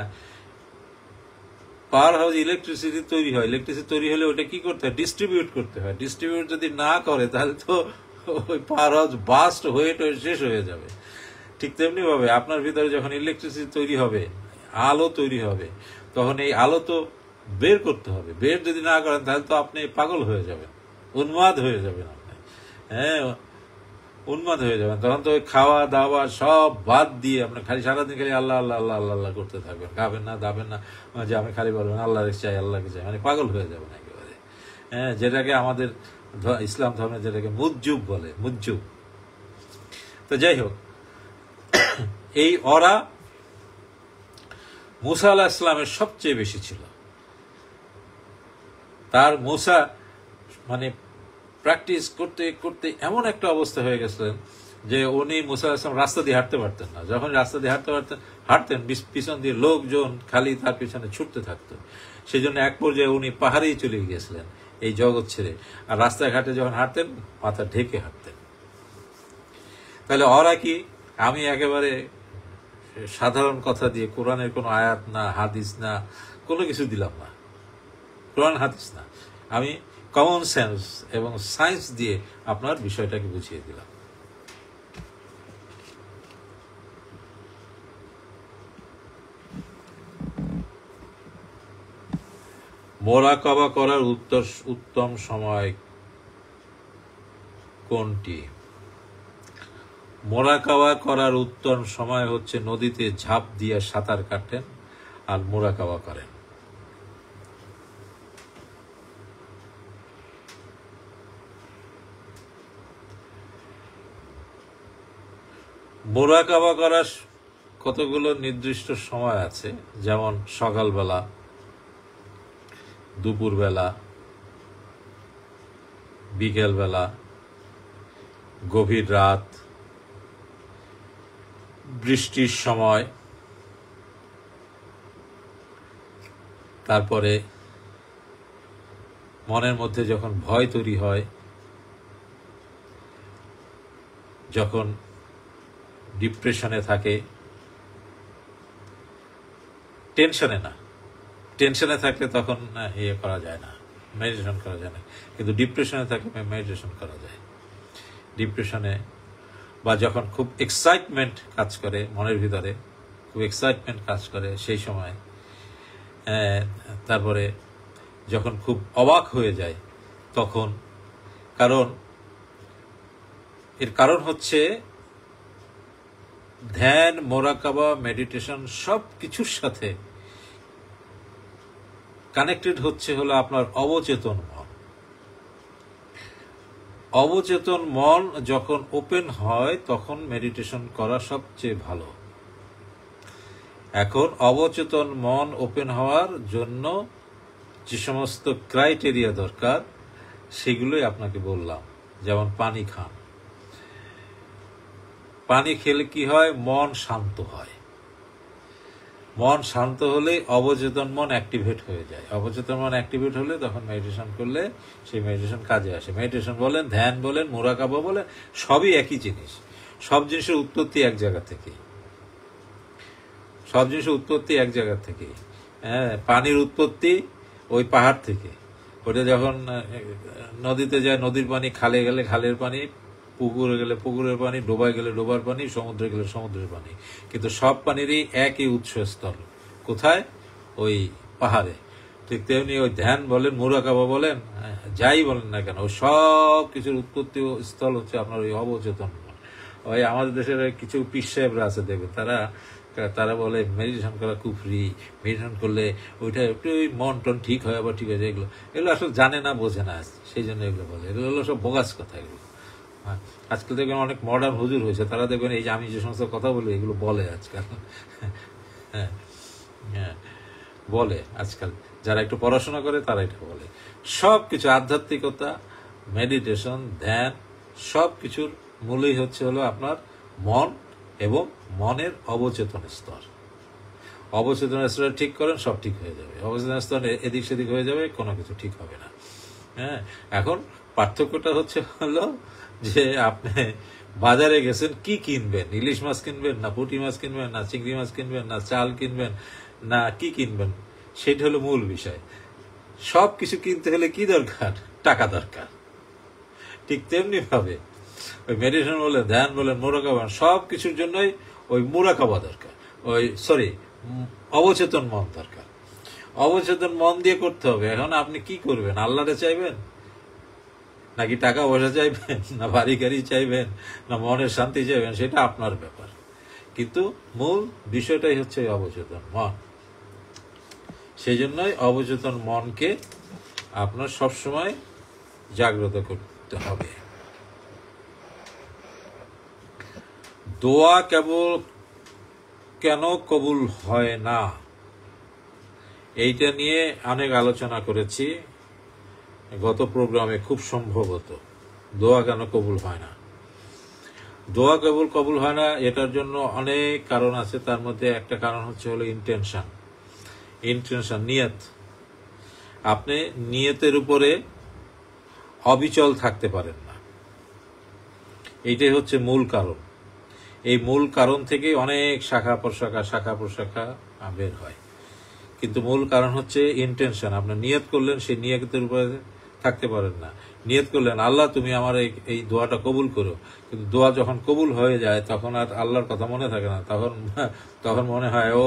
পাওয়ার হাউস ইলেকট্রিসিটি তৈরি হয়। ইলেকট্রিসিটি তৈরি হলে ওটা কি করতে হয়? ডিস্ট্রিবিউট করতে হয়। ডিস্ট্রিবিউট যদি না করে তাহলে তো ওই পাওয়ার হাউস বাস্ট হয়ে শেষ হয়ে যাবে। ঠিক তেমনি ভাবে আপনার ভিতরে যখন ইলেকট্রিসিটি তৈরি হবে, আলো তৈরি হবে, তখন এই আলো তো বের করতে হবে। বের যদি না করেন তাহলে তো আপনি পাগল হয়ে যাবেন, উন্মাদ হয়ে যাবেন আপনি। হ্যাঁ, উন্মাদ হয়ে যাবেন। তখন তো ওই খাওয়া দাওয়া সব বাদ দিয়ে আপনি খালি সারাদিন খালি আল্লাহ আল্লাহ আল্লাহ আল্লাহ আল্লাহ করতে থাকবেন। খাবেন না, দাবেন না, যে আমি খালি বলবেন আল্লাহকে চাই, আল্লাহকে চাই, মানে পাগল হয়ে যাবেন একেবারে। হ্যাঁ, যেটাকে আমাদের ইসলাম ধর্মে যেটাকে মুজ্জুব বলে, মুজ্জুব। তো যাই হোক, এই অরা মুসা আলাইহিস ইসলামের সবচেয়ে বেশি ছিল। তার মুসা মানে প্র্যাকটিস করতে করতে এমন একটা অবস্থা হয়ে গেছিলেন যে উনি মুসা আলাইহিস সালাম রাস্তা দিয়ে হাঁটতে পারতেন না। যখন রাস্তা দিয়ে হাঁটতেন পিছন দিয়ে লোকজন খালি তার পিছনে ছুটতে থাকতো। সেই জন্য এক পর্যায়ে উনি পাহাড়েই চলে গিয়েছিলেন এই জগৎ ছেড়ে। আর রাস্তাঘাটে যখন হাঁটতেন মাথা ঢেকে হাঁটতেন। তাহলে ওরা কি? আমি একেবারে সাধারণ কথা দিয়ে, কোরআনের কোনো আয়াত না, হাদিস না, কোনো কিছু দিলাম না, কোরআন হাদিস না, আমি কমন সেন্স এবং সায়েন্স দিয়ে আপনার বিষয়টাকে বুঝিয়ে দিলাম। মোরাকাবা করার উত্তম সময় কোনটি? মোরাকাবা করার উত্তম সময় হচ্ছে নদীতে ঝাঁপ দিয়ে সাঁতার কাটেন আর মোরাকাবা করেন। মোরাকাবা করার কতগুলো নির্দিষ্ট সময় আছে, যেমন সকালবেলা, দুপুরবেলা, বিকেলবেলা, গভীর রাত, বৃষ্টির সময়, তারপরে মনের মধ্যে যখন ভয় তৈরি হয়, যখন ডিপ্রেশনে থাকে, টেনশনে থাকলে তখন ইয়ে করা যায় না, মেডিটেশন করা যায় না। কিন্তু ডিপ্রেশনে থাকলে মেডিটেশন করা যায়। ডিপ্রেশনে বা যখন খুব এক্সাইটমেন্ট কাজ করে মনের ভিতরে, খুব এক্সাইটমেন্ট কাজ করে সেই সময়, তারপরে যখন খুব অবাক হয়ে যায় তখন, এর কারণ হচ্ছে ধ্যান, মোরাকাবা, মেডিটেশন সব কিছুর সাথে কানেক্টেড হলো আপনার অবচেতন মন। অবচেতন মন যখন ওপেন হয় তখন মেডিটেশন করা সবচেয়ে ভালো। এখন অবচেতন মন ওপেন হওয়ার জন্য যে সমস্ত ক্রাইটেরিয়া দরকার সেগুলোই আপনাকে বললাম। যেমন পানি খান, পানি খেলে কি হয়? মন শান্ত হয়। মন শান্ত হলে অবচেতন মন অ্যাক্টিভেট হয়ে যায়। অবচেতন মন অ্যাক্টিভেট হলে তখন মেডিটেশন করলে সেই মেডিটেশন কাজে আসে। মেডিটেশন বলেন, ধ্যান বলেন, মোরাকাবা বলেন, সবই একই জিনিস। সব জিনিসের উৎপত্তি এক জায়গা থেকেই। সব জিনিসের উৎপত্তি এক জায়গা থেকেই। হ্যাঁ, পানির উৎপত্তি ওই পাহাড় থেকে। ওটা যখন নদীতে যায় নদীর পানি, খালে গেলে খালের পানি, পুকুরে গেলে পুকুরের পানি, ডোবায় গেলে ডোবার পানি, সমুদ্রে গেলে সমুদ্রের পানি। কিন্তু সব পানিরই একই উৎসস্থল। কোথায়? ওই পাহাড়ে। ঠিক তেমনি ওই ধ্যান বলেন, মোরাকাবা বলেন, যাই বলেন না কেন, ওই সব কিছুর উৎপত্তি স্থল হচ্ছে আপনার ওই অবচেতন। ওই আমাদের দেশের কিছু পীর সাহেবরা আছে, দেখবেন তারা বলে মেডিটেশন করা কুফরি, মেডিটেশন করলে ওইটা একটু মন টন ঠিক হয়, আবার ঠিক আছে। এগুলো আসলে জানে না, বোঝে না, সেই জন্য এগুলো বলে। এগুলো হলো সব বোগাস কথা। এগুলো আজকাল দেখবেন অনেক মডার্ন হুজুর হয়েছে, তারা দেখবেন এই যে আমি যে সমস্ত কথা বলি এগুলো বলে আজকাল। হ্যাঁ হ্যাঁ, বলে আজকাল যারা একটু পড়াশোনা করে তারা এটা বলে। সব কিছু আধ্যাত্মিকতা, মেডিটেশন, ধ্যান সব কিছুর মূলই হলো আপনার মন এবং মনের অবচেতন স্তর। অবচেতন স্তর ঠিক করেন, সব ঠিক হয়ে যাবে। অবচেতন স্তর এদিক সেদিক হয়ে যাবে, কোনো কিছু ঠিক হবে না। হ্যাঁ, এখন পার্থক্যটা হলো যে আপনি বাজারে গেছেন, কি কিনবেন? ইলিশ মাছ কিনবেন, না পুঁটি মাছ কিনবেন, না চিংড়ি মাছ কিনবেন, না চাল কিনবেন, না কি কিনবেন? সেটা হলো মূল বিষয়। সব কিছু কিনতে হলে কি দরকার? টাকা দরকার। ঠিক তেমনি ভাবে ওই মেডিটেশন বলেন, ধ্যান বলেন, মোরাকাবা, সব কিছুর জন্যই ওই মোরাকাবা দরকার। অবচেতন মন দরকার। অবচেতন মন দিয়ে করতে হবে। এখন আপনি কি করবেন? আল্লাহরে চাইবেন, নাকি টাকা পয়সা চাইবেন, না বাড়ি গাড়ি চাইবেন, না মনের শান্তি চাইবেন? সেটা আপনার ব্যাপার। কিন্তু মূল বিষয়টাই হচ্ছে অবচেতন মন। সেই জন্যই অবচেতন মনকে আপনার সবসময় জাগ্রত করতে হবে। দোয়া কেন কবুল হয় না, এইটা নিয়ে অনেক আলোচনা করেছি গত প্রোগ্রামে। খুব সম্ভবত দোয়া কেন কবুল হয় না, দোয়া কবুল হয় না, এটার জন্য অনেক কারণ আছে। তার মধ্যে একটা কারণ হলো ইন্টেনশন, নিয়ত। আপনি নিয়তের উপরে অবিচল থাকতে পারেন না, এইটাই হচ্ছে মূল কারণ। এই মূল কারণ থেকে অনেক শাখা প্রশাখা বের হয়। কিন্তু মূল কারণ হচ্ছে ইন্টেনশন। আপনি নিয়ত করলেন, সেই নিয়তের উপরে থাকতে পারেন না। নিয়ত করলেন আল্লাহ তুমি আমার এই দোয়াটা কবুল করো, কিন্তু দোয়া যখন কবুল হয়ে যায় তখন আর আল্লাহর কথা মনে থাকে না। তখন মনে হয় ও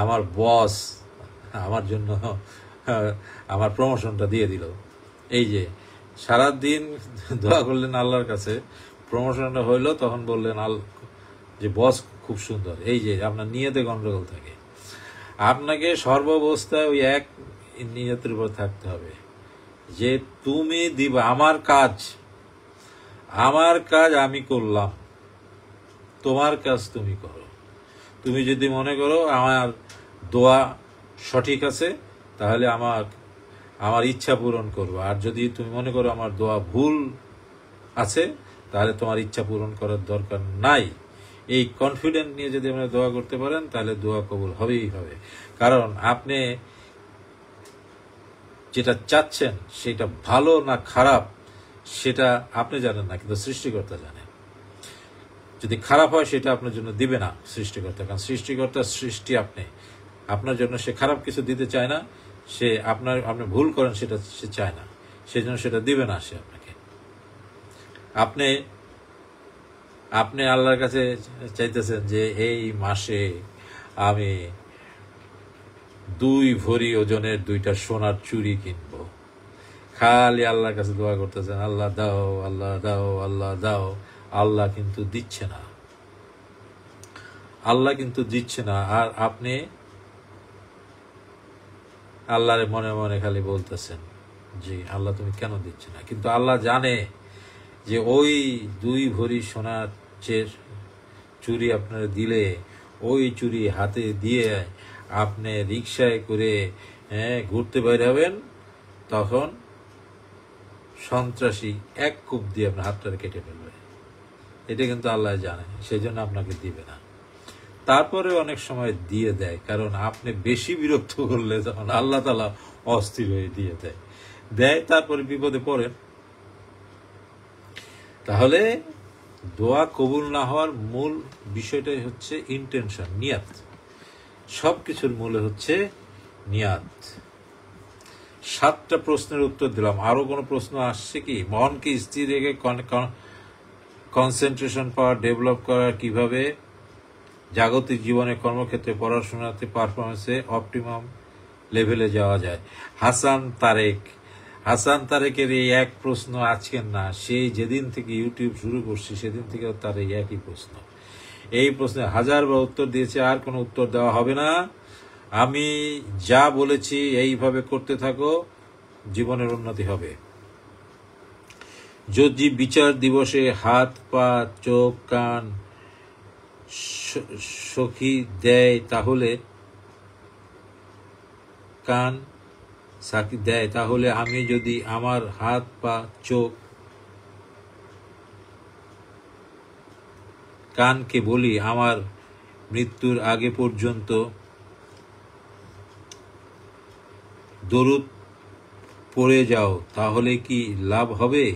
আমার বস আমার জন্য আমার প্রমোশনটা দিয়ে দিল। এই যে সারাদিন দোয়া করলেন আল্লাহর কাছে, প্রমোশনটা হইলো, তখন বললেন যে বস খুব সুন্দর। এই যে আপনার নিয়তে গন্ডগোল থাকে। আপনাকে সর্বাবস্থায় ওই এক নিয়তের উপর থাকতে হবে যে তুমি দিবা, আমার কাজ আমি করলাম, তোমার কাজ তুমি করো। তুমি যদি মনে করো আমার দোয়া সঠিক আছে, তাহলে আমার ইচ্ছা পূরণ করবো। আর যদি তুমি মনে করো আমার দোয়া ভুল আছে, তাহলে তোমার ইচ্ছা পূরণ করার দরকার নাই। এই কনফিডেন্ট নিয়ে যদি আপনি দোয়া করতে পারেন, তাহলে দোয়া কবুল হবেই হবে। কারণ আপনি যেটা চাচ্ছেন সেটা ভালো না খারাপ সেটা আপনি জানেন না, কিন্তু সৃষ্টিকর্তা জানেন। যদি খারাপ হয় সেটা আপনার জন্য দিবে না সৃষ্টিকর্তা, কারণ সৃষ্টিকর্তার সৃষ্টি আপনার জন্য সে খারাপ কিছু দিতে চায় না। সে আপনি ভুল করেন সেটা সে চায় না, সেজন্য সেটা দিবে না সে আপনাকে। আপনি আল্লাহর কাছে চাইতেছেন যে এই মাসে আমি 2 ভরি ওজনের 2টা সোনার চুড়ি কিনবো। খালি আল্লাহর কাছে দোয়া করতেছেন, আল্লাহ দাও, আল্লাহ দাও, আল্লাহ দাও। আল্লাহ কিন্তু দিচ্ছে না। আর আপনি আল্লাহরে মনে মনে খালি বলতেছেন যে আল্লাহ তুমি কেন দিচ্ছে না। কিন্তু আল্লাহ জানে যে ওই 2 ভরি সোনার চুড়ি আপনার দিলে, ওই চুড়ি হাতে দিয়ে আপনি রিক্সায় করে ঘুরতে বের হবেন, তখন সন্ত্রাসী এক কূপ দিয়ে আপনার হাতটা কেটে ফেলবে। এটা কিন্তু আল্লাহ জানে, সেই জন্য আপনাকে দিবে না। তারপরে অনেক সময় দিয়ে দেয়, কারণ আপনি বেশি বিরক্ত করলে তখন আল্লাহ তাআলা অস্থির হয়ে দিয়ে দেয়, তারপরে বিপদে পড়েন। তাহলে দোয়া কবুল না হওয়ার মূল বিষয়টাই হচ্ছে ইন্টেনশন, নিয়াত। সবকিছুর মূলে হচ্ছে নিয়াত। 7টা প্রশ্নের উত্তর দিলাম। আরো কোনো প্রশ্ন আসছে কি? মনকে স্থির রেখে কনসেন্ট্রেশন পাওয়ার ডেভেলপ করার কিভাবে, জাগতিক জীবনে, কর্মক্ষেত্রে, পড়াশোনাতে, পারফরমেন্সে অপটিমাম লেভেলে যাওয়া যায়। হাসান তারেকের এই এক প্রশ্ন আজকের না, সেই যেদিন থেকে ইউটিউব শুরু করছি সেদিন থেকে তার এই একই প্রশ্ন। এই প্রশ্নে 1000বার উত্তর দিয়েছে, আর কোনো উত্তর দেওয়া হবে না। আমি যা বলেছি এইভাবে করতে থাকো, জীবনের উন্নতি হবে। যদি বিচার দিবসে হাত, পা, চোখ, কান সাক্ষী দেয়, তাহলে আমি যদি আমার হাত, পা, চোখ, কানকে বলি আমার মৃত্যুর আগে পর্যন্ত দরুদ পড়ে যাও, তাহলে কি লাভ হবে?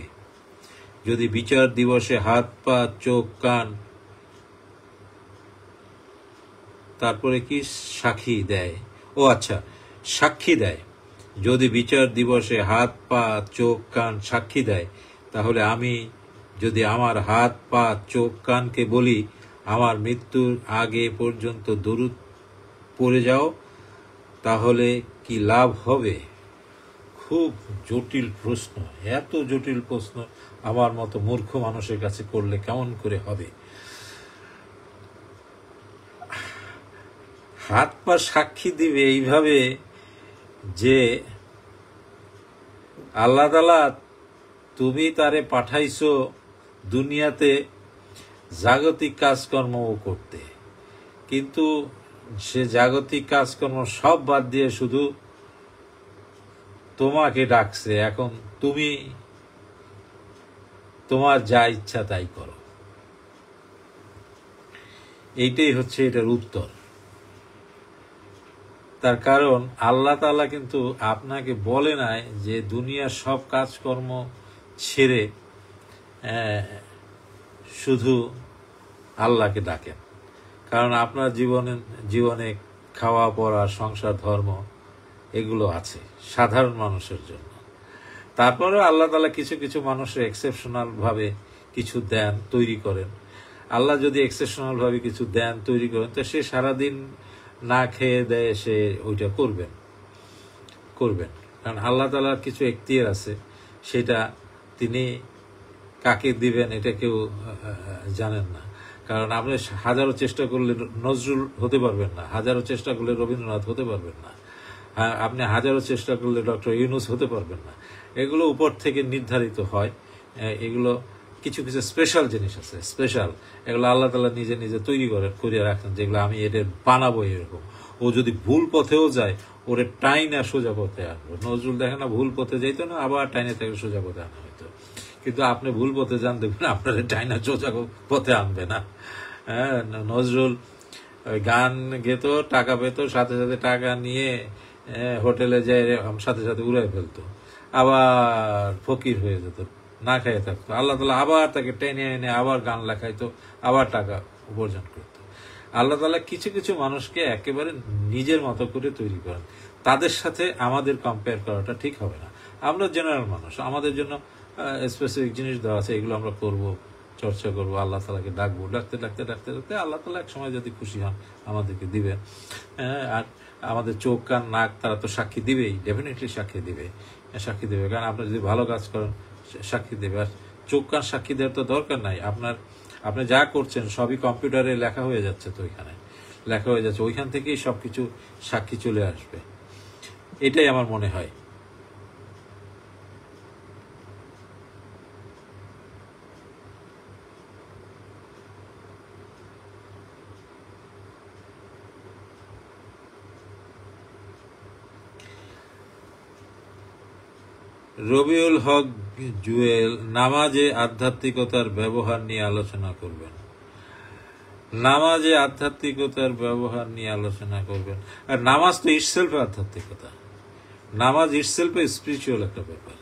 যদি বিচার দিবসে হাত, পা, চোখ, কান, তারপরে কি সাক্ষী দেয়? সাক্ষী দেয়। যদি বিচার দিবসে হাত, পা, চোখ, কান সাক্ষী দেয়, তাহলে আমি যদি আমার হাত, পা, চোখ, কানকে বলি আমার মৃত্যুর আগে পর্যন্ত দরুদ পড়ে যাও, তাহলে কি লাভ হবে? খুব জটিল প্রশ্ন। এত জটিল প্রশ্ন আমার মতো মূর্খ মানুষের কাছে করলে কেমন করে হবে? হাত পা সাক্ষী দিবে এইভাবে যে আল্লাহ তাআলা তুমি তারে পাঠাইছো দুনিয়াতে জাগতিক কাজকর্ম করতে, কিন্তু সে জাগতিক কাজকর্ম সব বাদ দিয়ে শুধু তোমাকে ডাকছে, এখন তুমি তোমার যা ইচ্ছা তাই করো। এইটাই হচ্ছে এটার উত্তর। তার কারণ আল্লাহ তাআলা কিন্তু আপনাকে বলে নাই যে দুনিয়ার সব কাজকর্ম ছেড়ে শুধু আল্লাহকে ডাকেন। কারণ আপনার জীবনে খাওয়া পড়া, সংসার, ধর্ম এগুলো আছে সাধারণ মানুষের জন্য। তারপরে আল্লাহ তাআলা কিছু কিছু মানুষের এক্সেপশনাল ভাবে কিছু দেন, তৈরি করেন। আল্লাহ যদি এক্সেপশনাল ভাবে কিছু দেন, তৈরি করেন, তো সে সারাদিন না খেয়ে দেয় সে ওইটা করবেন। করবেন, কারণ আল্লাহ তাআলার কিছু এখতিয়ার আছে, সেটা তিনি কাকে দিবেন এটা কেউ জানেন না। কারণ আপনি হাজারো চেষ্টা করলে নজরুল হতে পারবেন না, হাজারো চেষ্টা করলে রবীন্দ্রনাথ হতে পারবেন না, আপনি হাজারো চেষ্টা করলে ডক্টর ইউনূস হতে পারবেন না। এগুলো উপর থেকে নির্ধারিত হয়। এগুলো কিছু কিছু স্পেশাল জিনিস আছে, স্পেশাল, এগুলো আল্লাহ তাআলা নিজে নিজে তৈরি করে রাখেন, যেগুলো আমি এটা বানাবো এরকম। ও যদি ভুল পথেও যায়, ওরে টাইনা সোজা পথে আনবো। নজরুল দেখে না ভুল পথে যাইতো না, আবার টাইনে থেকে সোজা পথে আনা হইতো। কিন্তু আপনি ভুল পথে যান, দেখবেন আপনার টাইনা সোজা পথে আনবে না। হ্যাঁ, নজরুল গান গেত, টাকা পেত, সাথে সাথে টাকা নিয়ে হোটেলে যায় সাথে সাথে উড়াই ফেলতো, আবার ফকির হয়ে যেত, না খাইয়ে থাকতো। আল্লাহ তাআলা আবার তাকে টেনে এনে আবার গান লেখাইতো, আবার টাকা উপার্জন করতো। আল্লাহ তাআলা কিছু কিছু মানুষকে একেবারে নিজের মতো করে তৈরি করেন, তাদের সাথে আমাদের কম্পেয়ার করাটা ঠিক হবে না। আমরা জেনারেল মানুষ, আমাদের জন্য স্পেসিফিক জিনিস দেওয়া আছে, এগুলো আমরা করব, চর্চা করবো, আল্লাহ তাআলাকে ডাকবো, ডাকতে ডাকতে ডাকতে ডাকতে আল্লাহ তাআলা এক সময় যদি খুশি হন আমাদেরকে দিবেন। আর আমাদের চোখ কান নাক তারা তো সাক্ষী দিবেই, ডেফিনেটলি সাক্ষী দিবে, সাক্ষী দেবে। কারণ আপনি যদি ভালো কাজ করেন সাক্ষী দেবে। আর চোখ কান সাক্ষী দেওয়ার তো দরকার নাই, আপনি যা করছেন সবই কম্পিউটারে লেখা হয়ে যাচ্ছে, তো ওইখানে লেখা হয়ে যাচ্ছে, ওইখান থেকেই সবকিছু সাক্ষী চলে আসবে, এটাই আমার মনে হয়। রবিউল হক জুয়েল নামাজে আধ্যাত্মিকতার ব্যবহার নিয়ে আলোচনা করবেন। নামাজে আধ্যাত্মিকতার ব্যবহার নিয়ে আলোচনা করবেন। আর নামাজ তো ইটসেলফ আধ্যাত্মিকতা, নামাজ ইটসেলফ স্পিরিচুয়াল একটা ব্যাপার।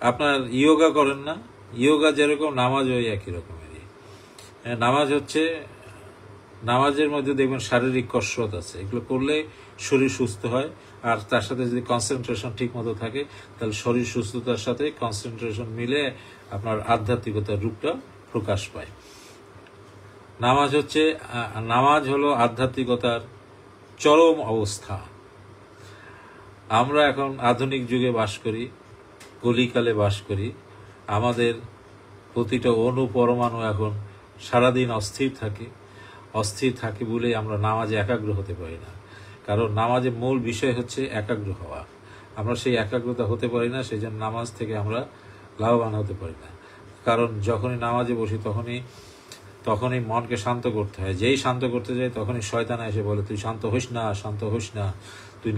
আপনার ইয়োগা করেন না, ইয়োগা যেরকম নামাজ ওই একই রকমেরই। নামাজ হচ্ছে, নামাজের মধ্যে দেখবেন শারীরিক কসরত আছে, এগুলো করলে শরীর সুস্থ হয়। আর তার সাথে যদি কনসেন্ট্রেশন ঠিক মতো থাকে, তাহলে শরীর সুস্থতার সাথে কনসেন্ট্রেশন মিলে আপনার আধ্যাত্মিকতার রূপটা প্রকাশ পায়। নামাজ হলো আধ্যাত্মিকতার চরম অবস্থা। আমরা এখন আধুনিক যুগে বাস করি, কলিকালে বাস করি, আমাদের প্রতিটা অণু পরমাণু এখন সারাদিন অস্থির থাকে বলেই আমরা নামাজে একাগ্র হতে পারি না। কারণ নামাজের মূল বিষয় হচ্ছে একাগ্র হওয়া, আমরা সেই একাগ্রতা হতে পারি না, সেই জন্য নামাজ থেকে আমরা লাভবান হতে পারি না। কারণ যখনই নামাজে বসি তখনই মনকে শান্ত করতে হয়, যেই শান্ত করতে যাই তখনই শয়তান এসে বলে তুই শান্ত হইস না, তুই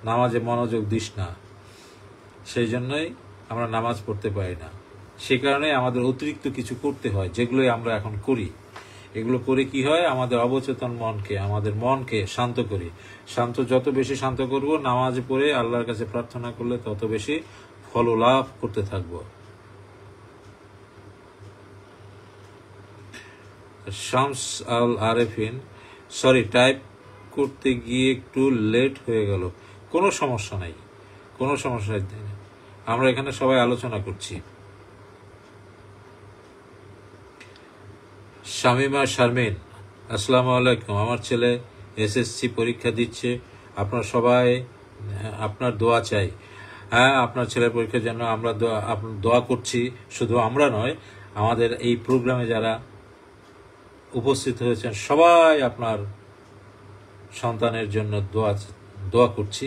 নামাজে মনোযোগ দিস না। সেই জন্যই আমরা নামাজ পড়তে পারি না। সে কারণে আমাদের অতিরিক্ত কিছু করতে হয়, যেগুলোই আমরা এখন করি। এগুলো করে কি হয়, আমাদের অবচেতন আমাদের মনকে শান্ত করি। যত বেশি শান্ত করব, নামাজ পড়ে আল্লাহর কাছে প্রার্থনা করলে তত বেশি ফল লাভ করতে থাকবো। শামস আল আরেফিন, সরি টাইপ করতে গিয়ে একটু লেট হয়ে গেল। কোনো সমস্যা নাই, আমরা এখানে সবাই আলোচনা করছি। শামিমা শারমিন, আসসালামু আলাইকুম। আমার ছেলে এসএসসি পরীক্ষা দিচ্ছে, আপনার সবাই আপনার দোয়া চাই। হ্যাঁ, আপনার ছেলের পরীক্ষার জন্য আমরা দোয়া করছি। শুধু আমরা নয়, আমাদের এই প্রোগ্রামে যারা উপস্থিত হয়েছেন সবাই আপনার সন্তানের জন্য দোয়া করছি।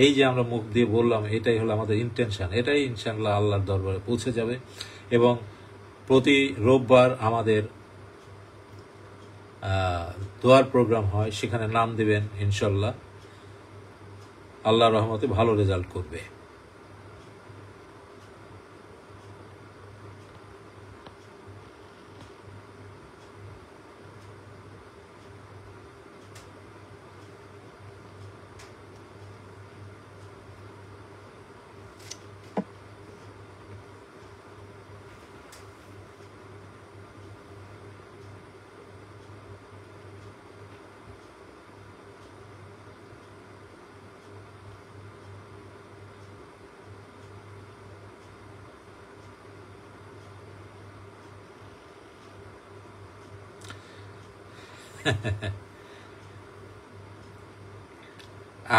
এই যে আমরা মুখ দিয়ে বললাম, এটাই হলো আমাদের ইন্টেনশন, এটাই ইনশাআল্লাহ আল্লাহর দরবারে পৌঁছে যাবে। এবং প্রতি রোববার আমাদের দোয়ার প্রোগ্রাম হয়, সেখানে নাম দিবেন, ইনশাআল্লাহ আল্লাহর রহমতে ভালো রেজাল্ট করবে।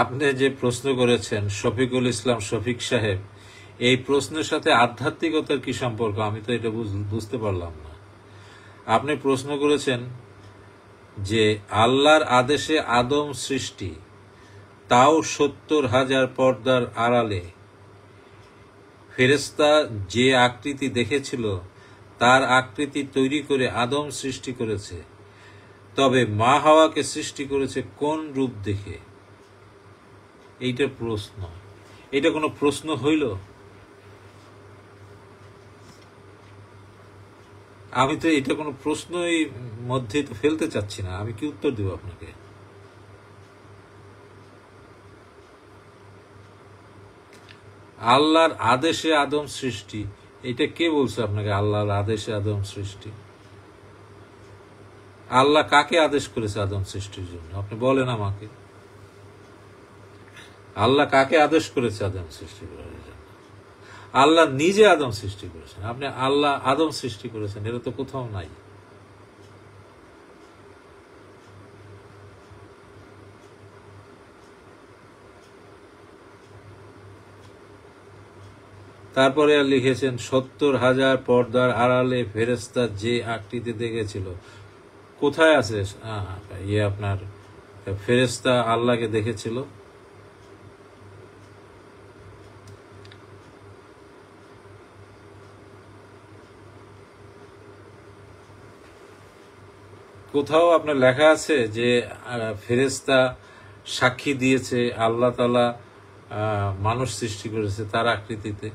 আপনি যে প্রশ্ন করেছেন শফিকুল ইসলাম শফিক সাহেব, এই প্রশ্নের সাথে আধ্যাত্মিকতার কি সম্পর্ক আমি তো এটা বুঝতে পারলাম না। আপনি প্রশ্ন করেছেন যে আল্লাহর আদেশে আদম সৃষ্টি, তাও 70,000 পর্দার আড়ালে। ফেরেশতা যে আকৃতি দেখেছিল তার আকৃতি তৈরি করে আদম সৃষ্টি করেছে, তবে মা হাওয়াকে সৃষ্টি করেছে কোন রূপ দেখে? এইটা প্রশ্ন। এটা কোনো প্রশ্ন হইল? আমি তো এটা কোনো প্রশ্নই মধ্যে তো ফেলতে চাচ্ছি না, আমি কি উত্তর দেব আপনাকে? আল্লাহর আদেশে আদম সৃষ্টি, এটা কে বলছে আপনাকে আল্লাহর আদেশে আদম সৃষ্টি? আল্লাহ কাকে আদেশ করেছে আদম সৃষ্টির জন্য আপনি বলেন আমাকে। আল্লাহ কাকে আদেশ করেছে আদম সৃষ্টি করার জন্য? আল্লাহ নিজে আদম সৃষ্টি করেছেন। আপনি আল্লাহ আদম সৃষ্টি করেছেন, এটা তো কোথাও নাই। তারপরে আর লিখেছেন 70,000 পর্দার আড়ালে ফেরেশতা যে আকৃতি দেখেছিল। কোথায় আছে আপনার ফেরেশতা আল্লাহকে দেখেছিল? কোথাও আপনার লেখা আছে যে ফেরেশতা সাক্ষী দিয়েছে আল্লাহ তাআলা মানুষ সৃষ্টি করেছে তার আকৃতিতে?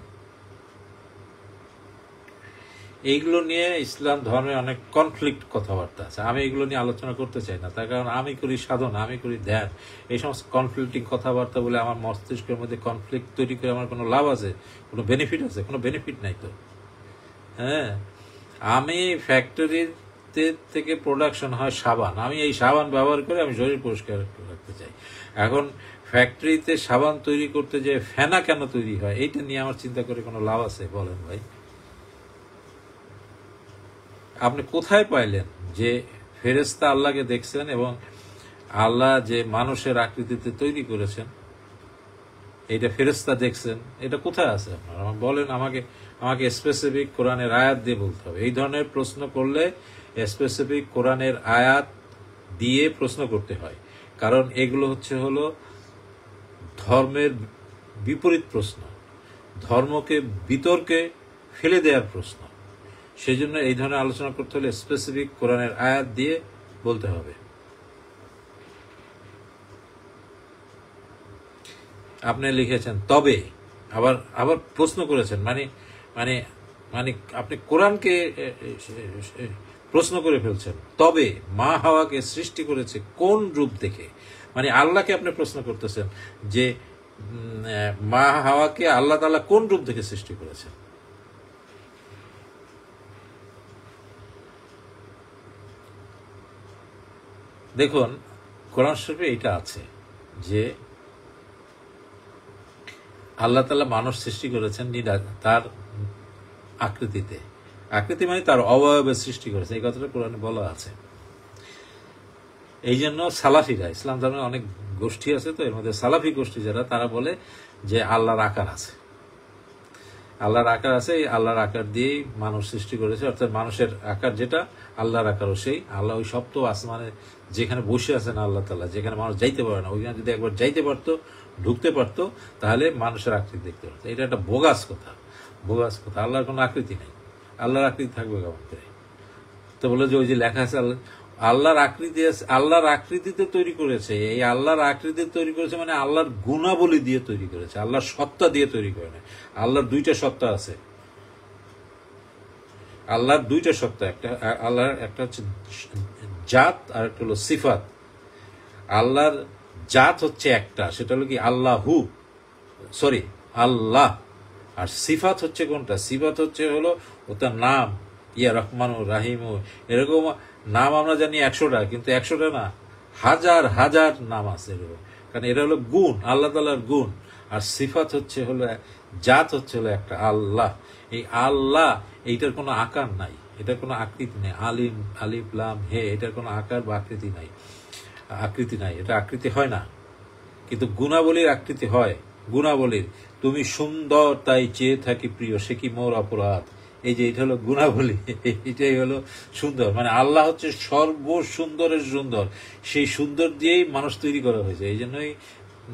এইগুলো নিয়ে ইসলাম ধর্মে অনেক কনফ্লিক্ট কথাবার্তা আছে, আমি এগুলো নিয়ে আলোচনা করতে চাই না। তার কারণ আমি করি সাধনা, আমি করি ধ্যান। এই সমস্ত কনফ্লিক্টিং কথাবার্তা বলে আমার মস্তিষ্কের মধ্যে কনফ্লিক্ট তৈরি করে আমার কোনো লাভ আছে? কোনো বেনিফিট আছে? কোনো বেনিফিট নাই তো। হ্যাঁ, আমি ফ্যাক্টরিতে থেকে প্রোডাকশন হয় সাবান, আমি এই সাবান ব্যবহার করে আমি শরীর পরিষ্কার রাখতে চাই। এখন ফ্যাক্টরিতে সাবান তৈরি করতে যে ফেনা কেন তৈরি হয়, এইটা নিয়ে আমার চিন্তা করে কোনো লাভ আছে? বলেন ভাই। আপনি কোথায় পাইলেন যে ফেরেশতা আল্লাহকে দেখছেন এবং আল্লাহ যে মানুষের আকৃতিতে তৈরি করেছেন এইটা ফেরেশতা দেখছেন? এটা কোথায় আছে আপনার বলেন আমাকে। আমাকে স্পেসিফিক কোরআনের আয়াত দিয়ে বলতে হবে। এই ধরনের প্রশ্ন করলে স্পেসিফিক কোরআনের আয়াত দিয়ে প্রশ্ন করতে হয়, কারণ এগুলো হলো ধর্মের বিপরীত প্রশ্ন, ধর্মকে বিতর্কে ফেলে দেওয়ার প্রশ্ন। সেই জন্য এই ধরনের আলোচনা করতে হলে স্পেসিফিক কোরআনের আয়াত দিয়ে বলতে হবে। আপনি লিখেছেন তবে, আবার আবার প্রশ্ন করেছেন, মানে মানে মানে আপনি কোরআনকে প্রশ্ন করে ফেলছেন। তবে মা হাওয়াকে সৃষ্টি করেছে কোন রূপ দেখে? মানে আল্লাহকে আপনি প্রশ্ন করতেছেন যে মা হাওয়াকে আল্লাহ তাআলা কোন রূপ দেখে সৃষ্টি করেছেন? দেখুন, কোরআন শরীফে এটা আছে যে আল্লাহ তাআলা মানুষ সৃষ্টি করেছেন তার আকৃতিতে। আকৃতি মানে তার অবয়বে সৃষ্টি করেছে, এই কথাটা কোরআনে বলা আছে। এই জন্য সালাফিরা, ইসলাম ধর্মের অনেক গোষ্ঠী আছে তো, এর মধ্যে সালাফি গোষ্ঠী যারা, তারা বলে যে আল্লাহর আকার আছে, আল্লাহর আকার আছে, এই আল্লাহর আকার দিয়েই মানুষ সৃষ্টি করেছে। অর্থাৎ মানুষের আকার যেটা, আল্লাহর আকারও সেই। আল্লাহ ওই সপ্ত আসমানে যেখানে বসে আছেন আল্লাহ তাআলা, যেখানে মানুষ যাইতে পারে না, ওইখানে যদি একবার যাইতে পারতো, ঢুকতে পারতো, তাহলে মানুষের আকৃতি দেখতে পারতো। এটা একটা বোগাস কথা, বোগাস কথা। আল্লাহর কোনো আকৃতি নেই, আল্লাহর আকৃতি থাকবে কেমন করে? তো বলে যে ওই যে লেখা আছে আল্লাহর আকৃতি আছে, আল্লাহর আকৃতিতে তৈরি করেছে। এই আল্লাহর আকৃতি তৈরি করেছে মানে আল্লাহর গুণাবলী দিয়ে তৈরি করেছে, আল্লাহর সত্তা দিয়ে তৈরি করে না। আল্লাহর দুইটা সত্তা আছে, আল্লাহর দুইটা সত্তা, একটা আল্লাহর একটা হচ্ছে জাত আর একটা হলো সিফাত। আল্লাহর জাত হচ্ছে একটা, সেটা হলো কি আল্লাহু, সরি আল্লাহ। আর সিফাত হচ্ছে কোনটা? সিফাত হলো ওটার নাম, ইয়া রহমান ও রাহিম, এরকম নাম আমরা জানি 100টা, কিন্তু 100টা না, হাজার হাজার নাম আছে এরকম। কারণ এটা হলো গুণ, আল্লাহ তাআলার গুণ। আর সিফাত হলো জাত হলো একটা আল্লাহ। এই আল্লাহ, এইটার কোনো আকার নাই, এটার কোনো আকৃতি নেই। আলিম, আলিফ লাম হে, এটার কোনো আকার বা আকৃতি নাই, আকৃতি নাই, এটা আকৃতি হয় না। কিন্তু গুণাবলীর আকৃতি হয়। গুণাবলীর, তুমি সুন্দর তাই চেয়ে থাকি প্রিয়, সে কি মোর অপরাধ। এই যে এটা হলো গুণাবলী, এটাই হলো সুন্দর। মানে আল্লাহ হচ্ছে সর্বসুন্দরের সুন্দর, সেই সুন্দর দিয়েই মানুষ তৈরি করা হয়েছে। এই জন্যই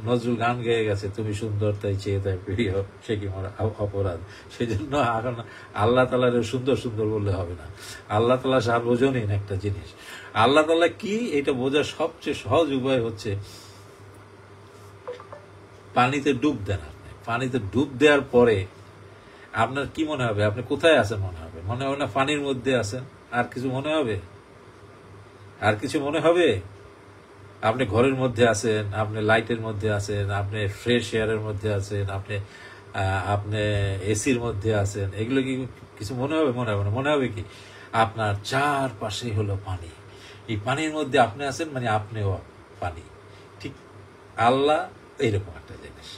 নজরুল গান গেয়ে গেছে, তুমি সুন্দর তাই চেয়ে তাই প্রিয়, সে কি মোর অপরাধ। সেই জন্য এখন আল্লাহ তালার সুন্দর সুন্দর বললে হবে না। আল্লাহ তালা সার্বজনীন একটা জিনিস। আল্লাহ তালা কি, এটা বোঝার সবচেয়ে সহজ উপায় হচ্ছে পানিতে ডুব দেন। আপনি পানিতে ডুব দেওয়ার পরে আপনার কি মনে হবে? আপনি কোথায় আছেন মনে হবে? মনে হবে না পানির মধ্যে আছেন? আর কিছু মনে হবে? আর কিছু মনে হবে? আপনি ঘরের মধ্যে আছেন, আপনি লাইটের মধ্যে আছেন, আপনি ফ্রেশ এয়ারের মধ্যে আছেন, আপনি এসির মধ্যে আছেন, এগুলো কি কিছু মনে হবে? মনে হবে না। মনে হবে কি, আপনার চারপাশে হলো পানি, এই পানির মধ্যে আপনি আছেন, মানে আপনিও পানি। ঠিক আল্লাহ এইরকম একটা জিনিস,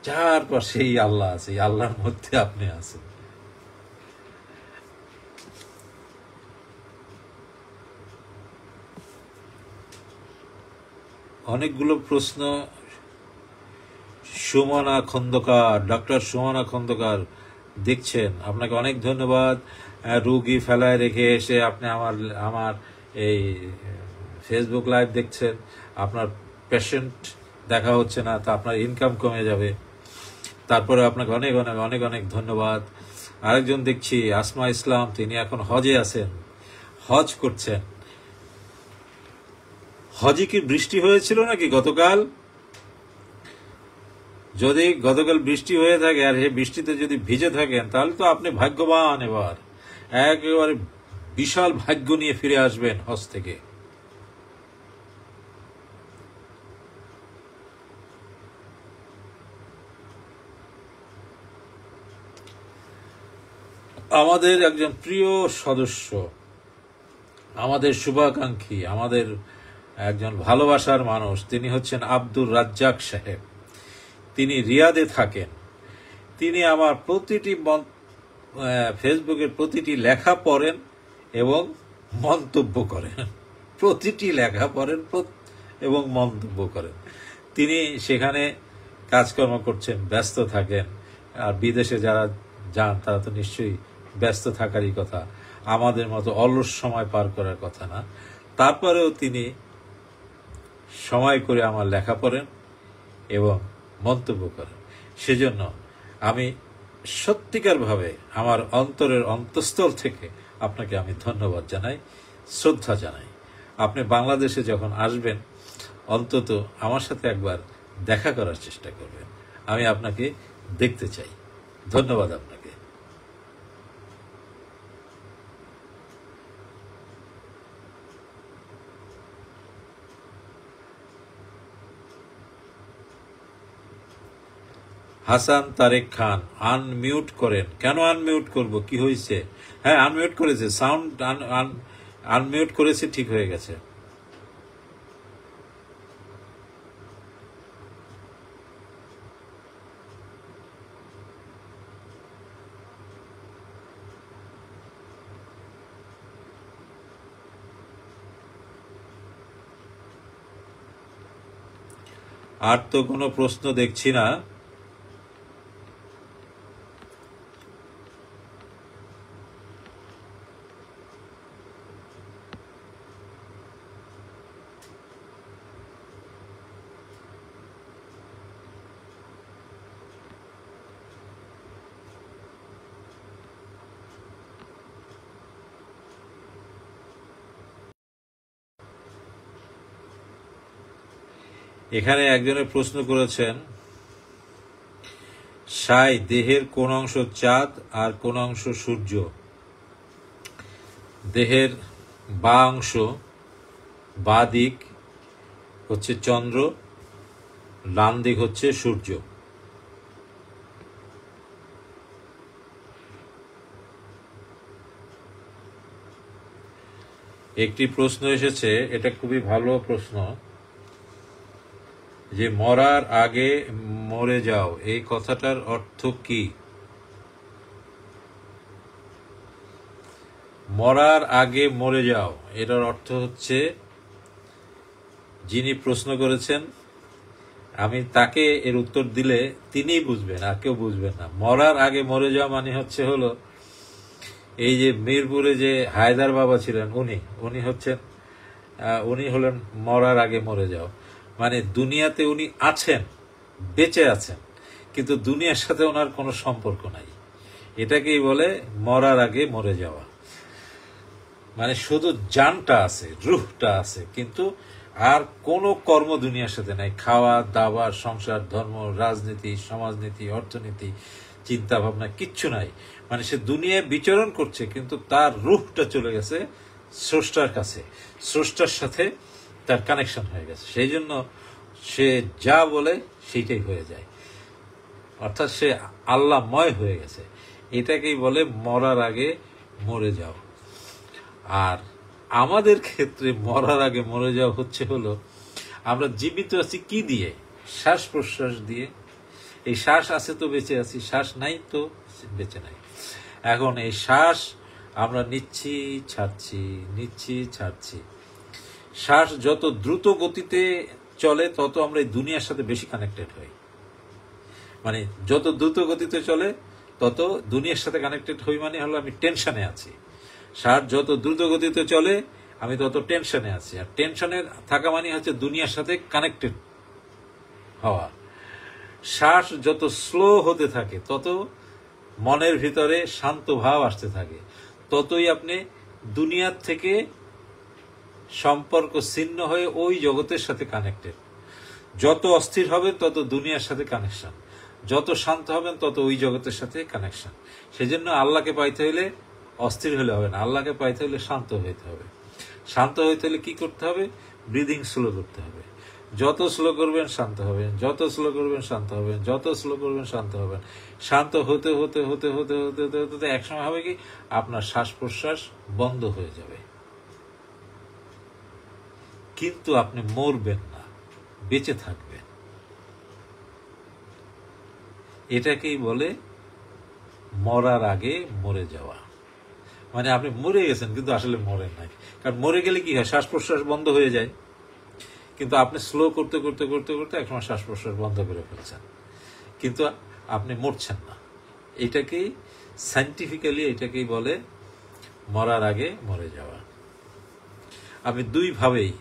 চারপাশেই আল্লাহ আছে, এই আল্লাহর মধ্যে আপনি আছেন। অনেকগুলো প্রশ্ন। সুমনা খন্দকার, ডক্টর সুমনা খন্দকার দেখছেন, আপনাকে অনেক ধন্যবাদ। রুগী ফেলায় রেখে এসে আপনি আমার এই ফেসবুক লাইভ দেখছেন। আপনার পেশেন্ট দেখা হচ্ছে না, তা আপনার ইনকাম কমে যাবে। তারপরে আপনাকে অনেক অনেক অনেক অনেক ধন্যবাদ। আরেকজন দেখছি আসমা ইসলাম, তিনি এখন হজে আছেন, হজ করছেন। হজে কি বৃষ্টি হয়েছিল নাকি গতকাল? যদি গতকাল বৃষ্টি হয়ে থাকে আর সেই বৃষ্টিতে যদি ভিজে থাকেন, তাহলে তো আপনি ভাগ্যবান। এবার একেবারে বিশাল ভাগ্য নিয়ে ফিরে আসবেন হজ থেকে। আমাদের একজন প্রিয় সদস্য, আমাদের শুভাকাঙ্ক্ষী, আমাদের একজন ভালোবাসার মানুষ, তিনি হচ্ছেন আব্দুর রাজ্জাক সাহেব। তিনি রিয়াদে থাকেন। তিনি আমার প্রতিটি ফেসবুকের প্রতিটি লেখা পড়েন এবং মন্তব্য করেন। প্রতিটি লেখা পড়েন এবং মন্তব্য করেন। তিনি সেখানে কাজকর্ম করছেন, ব্যস্ত থাকেন। আর বিদেশে যারা যান তারা তো নিশ্চয়ই ব্যস্ত থাকারই কথা, আমাদের মতো অলস সময় পার করার কথা না। তারপরেও তিনি সময় করে আমার লেখা পড়েন এবং মন্তব্য করেন। সেজন্য আমি সত্যিকারভাবে আমার অন্তরের অন্তঃস্থল থেকে আপনাকে আমি ধন্যবাদ জানাই, শ্রদ্ধা জানাই। আপনি বাংলাদেশে যখন আসবেন, অন্তত আমার সাথে একবার দেখা করার চেষ্টা করবেন। আমি আপনাকে দেখতে চাই। ধন্যবাদ আপনাকে। হাসান তারেক খান, আনমিউট করেন। কেন আনমিউট করব? কি হয়েছে? হ্যাঁ, আনমিউট করেছে, সাউন্ড আনমিউট করেছে, ঠিক হয়ে গেছে। আর তো কোনো প্রশ্ন দেখছি না। এখানে একজনের প্রশ্ন করেছেন, সাই দেহের কোন অংশ চাঁদ আর কোন অংশ সূর্য? দেহের বা অংশ, বা দিক হচ্ছে চন্দ্র, ডান দিক হচ্ছে সূর্য। একটি প্রশ্ন এসেছে, এটা খুবই ভালো প্রশ্ন, যে মরার আগে মরে যাও, এই কথাটার অর্থ কি? মরার আগে মরে যাও, এটার অর্থ হচ্ছে যিনি প্রশ্ন করেছেন আমি তাকে এর উত্তর দিলে তিনিই বুঝবেন, আর কেউ বুঝবেন না। মরার আগে মরে যাওয়া মানে হচ্ছে হলো এই যে মিরপুরে যে হায়দার বাবা ছিলেন উনি হলেন মরার আগে মরে যাও। মানে দুনিয়াতে উনি আছেন, বেঁচে আছেন, কিন্তু দুনিয়ার সাথে ওনার কোনো সম্পর্ক নাই। এটাকেই বলে মরার আগে মরে যাওয়া। মানে শুধু জানটা আছে, রুহটা আছে, কিন্তু আর কোনো কর্ম দুনিয়ার সাথে নাই। খাওয়া দাওয়া, সংসার, ধর্ম, রাজনীতি, সমাজনীতি, অর্থনীতি, চিন্তা ভাবনা কিচ্ছু নাই। মানে সে দুনিয়ায় বিচরণ করছে, কিন্তু তার রুহটা চলে গেছে স্রষ্টার কাছে, স্রষ্টার সাথে তার কানেকশন হয়ে গেছে। সেই জন্য সে যা বলে সেইটাই হয়ে যায়, অর্থাৎ সে আল্লাহময় হয়ে গেছে। এটাকেই বলে মরার আগে মরে যাও। আর আমাদের ক্ষেত্রে মরার আগে মরে যাওয়া হচ্ছে হলো আমরা জীবিত আছি কি দিয়ে? শ্বাস প্রশ্বাস দিয়ে। এই শ্বাস আছে তো বেঁচে আছি, শ্বাস নাই তো বেঁচে নাই। এখন এই শ্বাস আমরা নিচ্ছি ছাড়ছি, নিচ্ছি ছাড়ছি। শ্বাস যত দ্রুত গতিতে চলে তত আমরা এই দুনিয়ার সাথে বেশি কানেক্টেড হই। মানে যত দ্রুত গতিতে চলে তত দুনিয়ার সাথে কানেক্টেড হই, মানে হলো আমি টেনশনে আছি। শ্বাস যত দ্রুত গতিতে চলে আমি তত টেনশনে আছি। আর টেনশনে থাকা মানে হচ্ছে দুনিয়ার সাথে কানেক্টেড হওয়া। শ্বাস যত স্লো হতে থাকে তত মনের ভিতরে শান্ত ভাব আসতে থাকে, ততই আপনি দুনিয়ার থেকে সম্পর্ক ছিন্ন হয়ে ওই জগতের সাথে কানেক্টেড। যত অস্থির হবেন তত দুনিয়ার সাথে কানেকশন, যত শান্ত হবেন তত ওই জগতের সাথে কানেকশন। সেজন্য আল্লাহকে পাইতে হলে অস্থির হলে হবে না, আল্লাহকে পাইতে হলে শান্ত হইতে হবে। শান্ত হইতে হলে কি করতে হবে? ব্রিদিং স্লো করতে হবে। যত স্লো করবেন শান্ত হবেন, যত স্লো করবেন শান্ত হবেন, যত স্লো করবেন শান্ত হবেন। শান্ত হতে হতে হতে হতে হতে হতে হতে একসময় হবে কি আপনার শ্বাস প্রশ্বাস বন্ধ হয়ে যাবে, কিন্তু আপনি মরবেন না, বেঁচে থাকবেন। এটাকেই বলে মরার আগে মরে যাওয়া। মানে আপনি মরে গেছেন কিন্তু আসলে মরেন নাই। কারণ মরে গেলে কি হয়? শ্বাস প্রশ্বাস বন্ধ হয়ে যায়, কিন্তু আপনি স্লো করতে করতে করতে করতে একসময় শ্বাস প্রশ্বাস বন্ধ করে ফেলছেন, কিন্তু আপনি মরছেন না। এটাকেই সায়েন্টিফিক্যালি এটাকেই বলে মরার আগে মরে যাওয়া। আমি দুইভাবেই,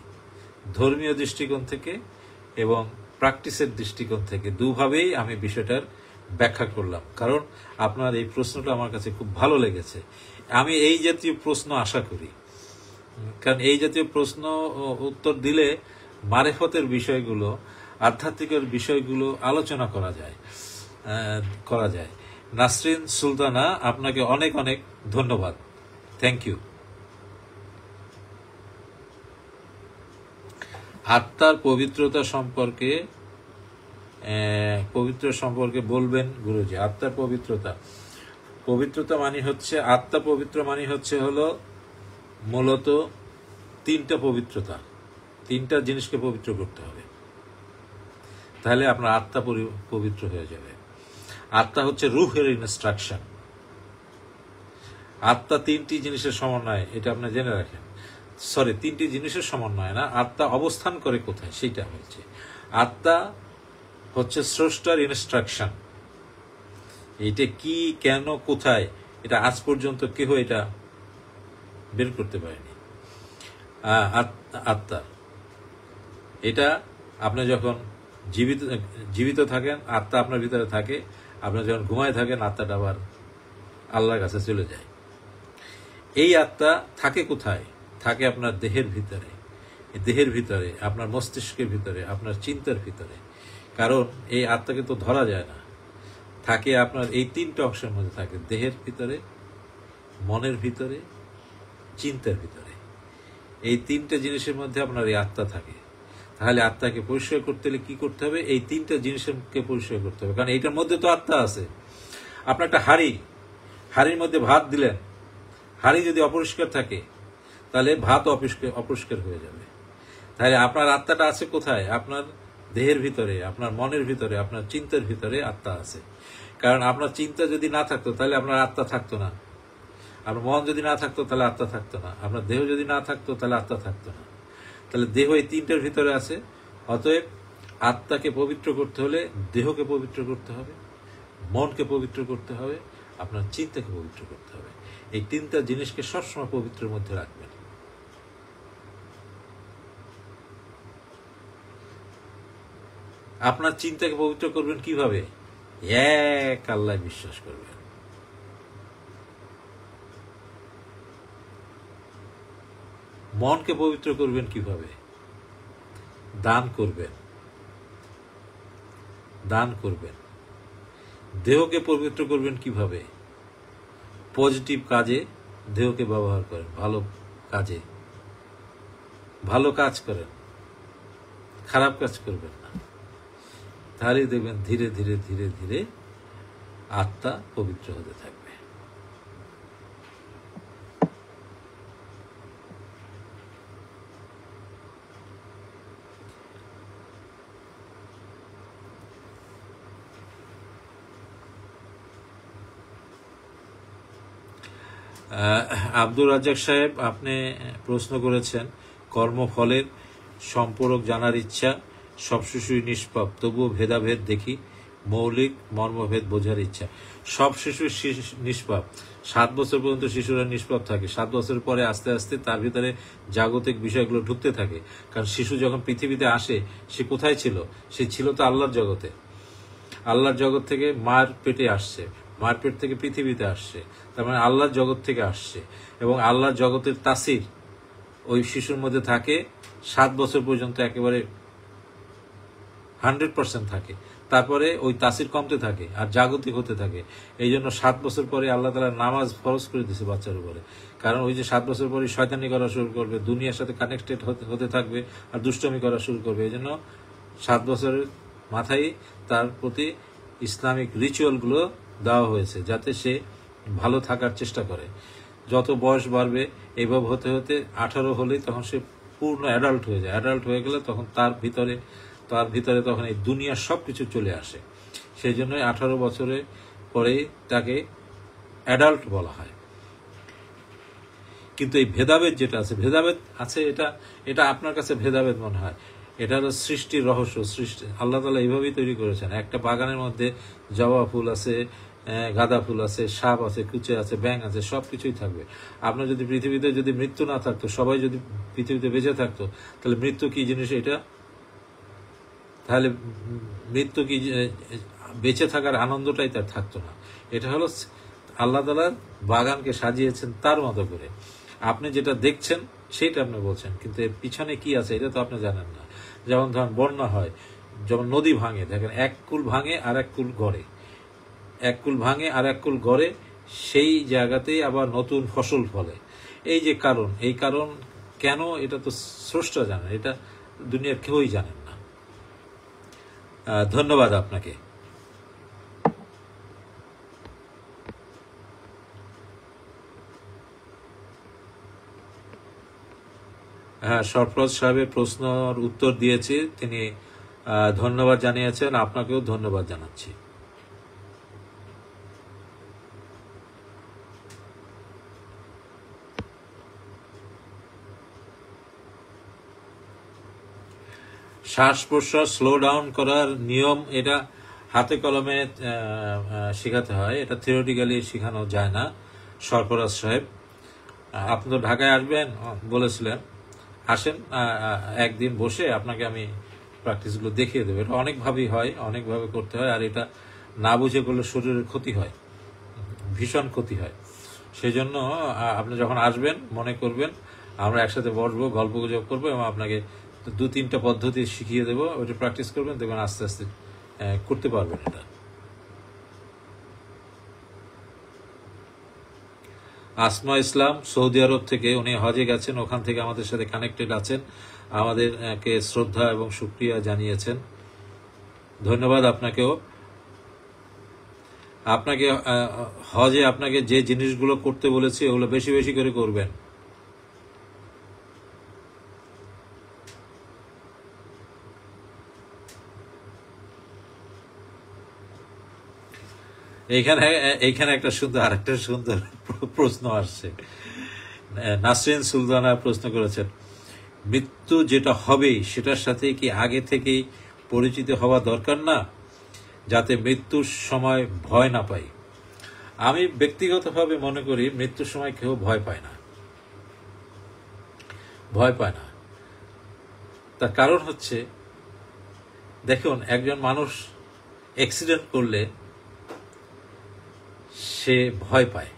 ধর্মীয় দৃষ্টিকোণ থেকে এবং প্র্যাকটিসের দৃষ্টিকোণ থেকে, দুভাবেই আমি বিষয়টার ব্যাখ্যা করলাম। কারণ আপনার এই প্রশ্নটা আমার কাছে খুব ভালো লেগেছে। আমি এই জাতীয় প্রশ্ন আশা করি, কারণ এই জাতীয় প্রশ্ন উত্তর দিলে মারেফতের বিষয়গুলো, আধ্যাত্মিকের বিষয়গুলো আলোচনা করা যায়। নাসরিন সুলতানা, আপনাকে অনেক অনেক ধন্যবাদ। Thank you. আত্মার পবিত্রতা সম্পর্কে বলবেন গুরুজি। আত্মার পবিত্রতা মানে হচ্ছে, আত্মা পবিত্র মানে হচ্ছে হলো মূলত তিনটা পবিত্রতা, তিনটা জিনিসকে পবিত্র করতে হবে, তাহলে আপনার আত্মা পবিত্র হয়ে যাবে। আত্মা হচ্ছে রুহের ইনস্ট্রাকশন। আত্মা তিনটি জিনিসের সমন্বয়, এটা আপনি জেনে রাখেন। তিনটি জিনিসের সমন্বয় না, আত্মা অবস্থান করে কোথায় সেটা হচ্ছে। আত্মা হচ্ছে স্রষ্টার ইনস্ট্রাকশন। এটা কি, কেন, কোথায়, এটা আজ পর্যন্ত কেউ এটা বের করতে পারেনি। আত্মা এটা আপনি যখন জীবিত থাকেন আত্মা আপনার ভিতরে থাকে, আপনি যখন ঘুমায় থাকেন আত্মাটা আবার আল্লাহর কাছে চলে যায়। এই আত্মা থাকে কোথায়? থাকে আপনার দেহের ভিতরে, দেহের ভিতরে, আপনার মস্তিষ্কের ভিতরে, আপনার চিন্তার ভিতরে। কারণ এই আত্মাকে তো ধরা যায় না, থাকে আপনার এই তিনটা অংশের মধ্যে থাকে, দেহের ভিতরে, মনের ভিতরে, চিন্তার ভিতরে। এই তিনটা জিনিসের মধ্যে আপনার এই আত্মা থাকে। তাহলে আত্মাকে পরিষ্কার করতে হলে কি করতে হবে? এই তিনটা জিনিসকে পরিষ্কার করতে হবে, কারণ এইটার মধ্যে তো আত্মা আছে। আপনার একটা হাড়ির মধ্যে ভাত দিলেন, হাড়ি যদি অপরিষ্কার থাকে তাহলে ভাত অপরিষ্কার হয়ে যাবে। তাহলে আপনার আত্মাটা আছে কোথায়? আপনার দেহের ভিতরে, আপনার মনের ভিতরে, আপনার চিন্তার ভিতরে আত্মা আছে। কারণ আপনার চিন্তা যদি না থাকতো তাহলে আপনার আত্মা থাকতো না, আপনার মন যদি না থাকতো তাহলে আত্মা থাকতো না, আপনার দেহ যদি না থাকতো তাহলে আত্মা থাকতো না। তাহলে দেহ এই তিনটার ভিতরে আছে। অতএব আত্মাকে পবিত্র করতে হলে দেহকে পবিত্র করতে হবে, মনকে পবিত্র করতে হবে, আপনার চিন্তাকে পবিত্র করতে হবে। এই তিনটা জিনিসকে সবসময় পবিত্রের মধ্যে রাখবেন। আপনার চিন্তাকে পবিত্র করবেন কিভাবে? এক আল্লাহ বিশ্বাস করবেন। মনকে পবিত্র করবেন কিভাবে? দান করবেন। দেহকে পবিত্র করবেন কিভাবে? পজিটিভ কাজে দেহকে ব্যবহার করেন, ভালো কাজ করেন, খারাপ কাজ করবেন না। তাহলে দেখবেন ধীরে ধীরে ধীরে ধীরে আত্মা পবিত্র হতে থাকবে। আব্দুর রাজ্জাক সাহেব, আপনি প্রশ্ন করেছেন কর্মফলের সম্পর্ক জানার ইচ্ছা, সব শিশুই নিষ্পাপ, তবুও ভেদাভেদ দেখি, মৌলিক মর্মভেদ বোঝার ইচ্ছা। সব শিশু নিষ্পাপ। 7 বছর পর্যন্ত শিশুরা নিষ্পাপ থাকে। 7 বছর পরে আস্তে আস্তে তার ভিতরে জাগতিক বিষয়গুলো ঢুকতে থাকে। কারণ শিশু যখন পৃথিবীতে আসে, সে কোথায় ছিল? সে ছিল তো আল্লাহর জগতে। আল্লাহর জগৎ থেকে মার পেটে আসছে, মার পেট থেকে পৃথিবীতে আসছে, তার মানে আল্লাহর জগৎ থেকে আসছে। এবং আল্লাহর জগতের তাসির ওই শিশুর মধ্যে থাকে 7 বছর পর্যন্ত, একেবারে 100% থাকে। তারপরে ওই তাসির কমতে থাকে আর জাগতিক হতে থাকে। এই জন্য 7 বছর পরে আল্লাহ তাআলা নামাজ ফরজ করে দিয়েছে বাচ্চার উপরে। কারণ ওই যে 7 বছর পরে শয়তানি করা শুরু করবে, দুনিয়ার সাথে কানেক্টেড হতে থাকবে আর দুষ্টমি করা শুরু করবে। এই জন্য 7 বছরের মাথায় তার প্রতি ইসলামিক রিচুয়ালগুলো দেওয়া হয়েছে, যাতে সে ভালো থাকার চেষ্টা করে। যত বয়স বাড়বে এইভাবে হতে হতে 18 হলেই তখন সে পূর্ণ অ্যাডাল্ট হয়ে যায়। অ্যাডাল্ট হয়ে গেলে তখন তার ভিতরে তখন এই দুনিয়ার সব কিছু চলে আসে। সেই জন্যই 18 বছরে পরেই তাকে অ্যাডাল্ট বলা হয়। কিন্তু এই ভেদাভেদ যেটা আছে, এটা আপনার কাছে ভেদাভেদ মনে হয়। এটা হলো সৃষ্টির রহস্য। আল্লাহ তাআলা এইভাবেই তৈরি করেছেন। একটা বাগানের মধ্যে জবা ফুল আছে, গাঁদা ফুল আছে, সাপ আছে, কুচে আছে, ব্যাঙ আছে, সবকিছুই থাকবে। আপনার যদি পৃথিবীতে যদি মৃত্যু না থাকতো, সবাই যদি পৃথিবীতে বেঁচে থাকতো, তাহলে মৃত্যু কি জিনিস এটা? তাহলে মৃত্যু কি, বেঁচে থাকার আনন্দটাই তার থাকতো না। এটা হলো আল্লাহ তাআলা বাগানকে সাজিয়েছেন তার মতো করে। আপনি যেটা দেখছেন সেইটা আপনি বলছেন, কিন্তু এর পিছনে কি আছে এটা তো আপনি জানেন না। যেমন ধরেন বন্যা হয়, যেমন নদী ভাঙে, দেখেন এক কুল ভাঙে আর এক কুল গড়ে, এক কুল ভাঙে আর এক কুল গড়ে, সেই জায়গাতেই আবার নতুন ফসল ফলে। এই যে কারণ, এই কারণ কেন, এটা তো স্রষ্টা জানেন, এটা দুনিয়ার কেউই জানেন না। ধন্যবাদ আপনাকে। হ্যাঁ, সরফরাজ সাহেবের প্রশ্নের উত্তর দিয়েছি, তিনি ধন্যবাদ জানিয়েছেন। আপনাকেও ধন্যবাদ জানাচ্ছি। শ্বাস প্রশ্বাস স্লো ডাউন করার নিয়ম, এটা হাতে কলমে শেখাতে হয়, এটা থিওরিটিক্যালি শেখানো যায় না। সরফরাজ সাহেব, আপনি তো ঢাকায় আসবেন বলেছিলেন, আসেন, একদিন বসে আপনাকে আমি প্র্যাকটিসগুলো দেখিয়ে দেবো। এটা অনেকভাবেই হয়, অনেকভাবে করতে হয়, আর এটা না বুঝে করলে শরীরের ক্ষতি হয়, ভীষণ ক্ষতি হয়। সেই জন্য আপনি যখন আসবেন মনে করবেন, আমরা একসাথে বসবো, গল্প গুজব করবো এবং আপনাকে 2-3টা পদ্ধতি শিখিয়ে দেবো। ওইটা প্র্যাকটিস করবেন, দেখবেন আস্তে আস্তে করতে পারবেন এটা। আসমা ইসলাম সৌদি আরব থেকে, উনি হজে গেছেন, ওখান থেকে আমাদের সাথে কানেক্টেড আছেন, আমাদেরকে শ্রদ্ধা এবং শুকরিয়া জানিয়েছেন। ধন্যবাদ আপনাকেও। আপনাকে হজে আপনাকে যে জিনিসগুলো করতে বলেছি ওগুলো বেশি বেশি করে করবেন। এইখানে আরেকটা সুন্দর প্রশ্ন আসছে। নাসরিন সুলতানা প্রশ্ন করেছেন, মৃত্যু যেটা হবে সেটার সাথে কি আগে থেকেই পরিচিত হওয়া দরকার না, যাতে মৃত্যুর সময় ভয় না পাই? আমি ব্যক্তিগতভাবে মনে করি মৃত্যুর সময় কেউ ভয় পায় না, ভয় পায় না। তার কারণ হচ্ছে, দেখুন, একজন মানুষ অ্যাক্সিডেন্ট করলে সে ভয় পায়,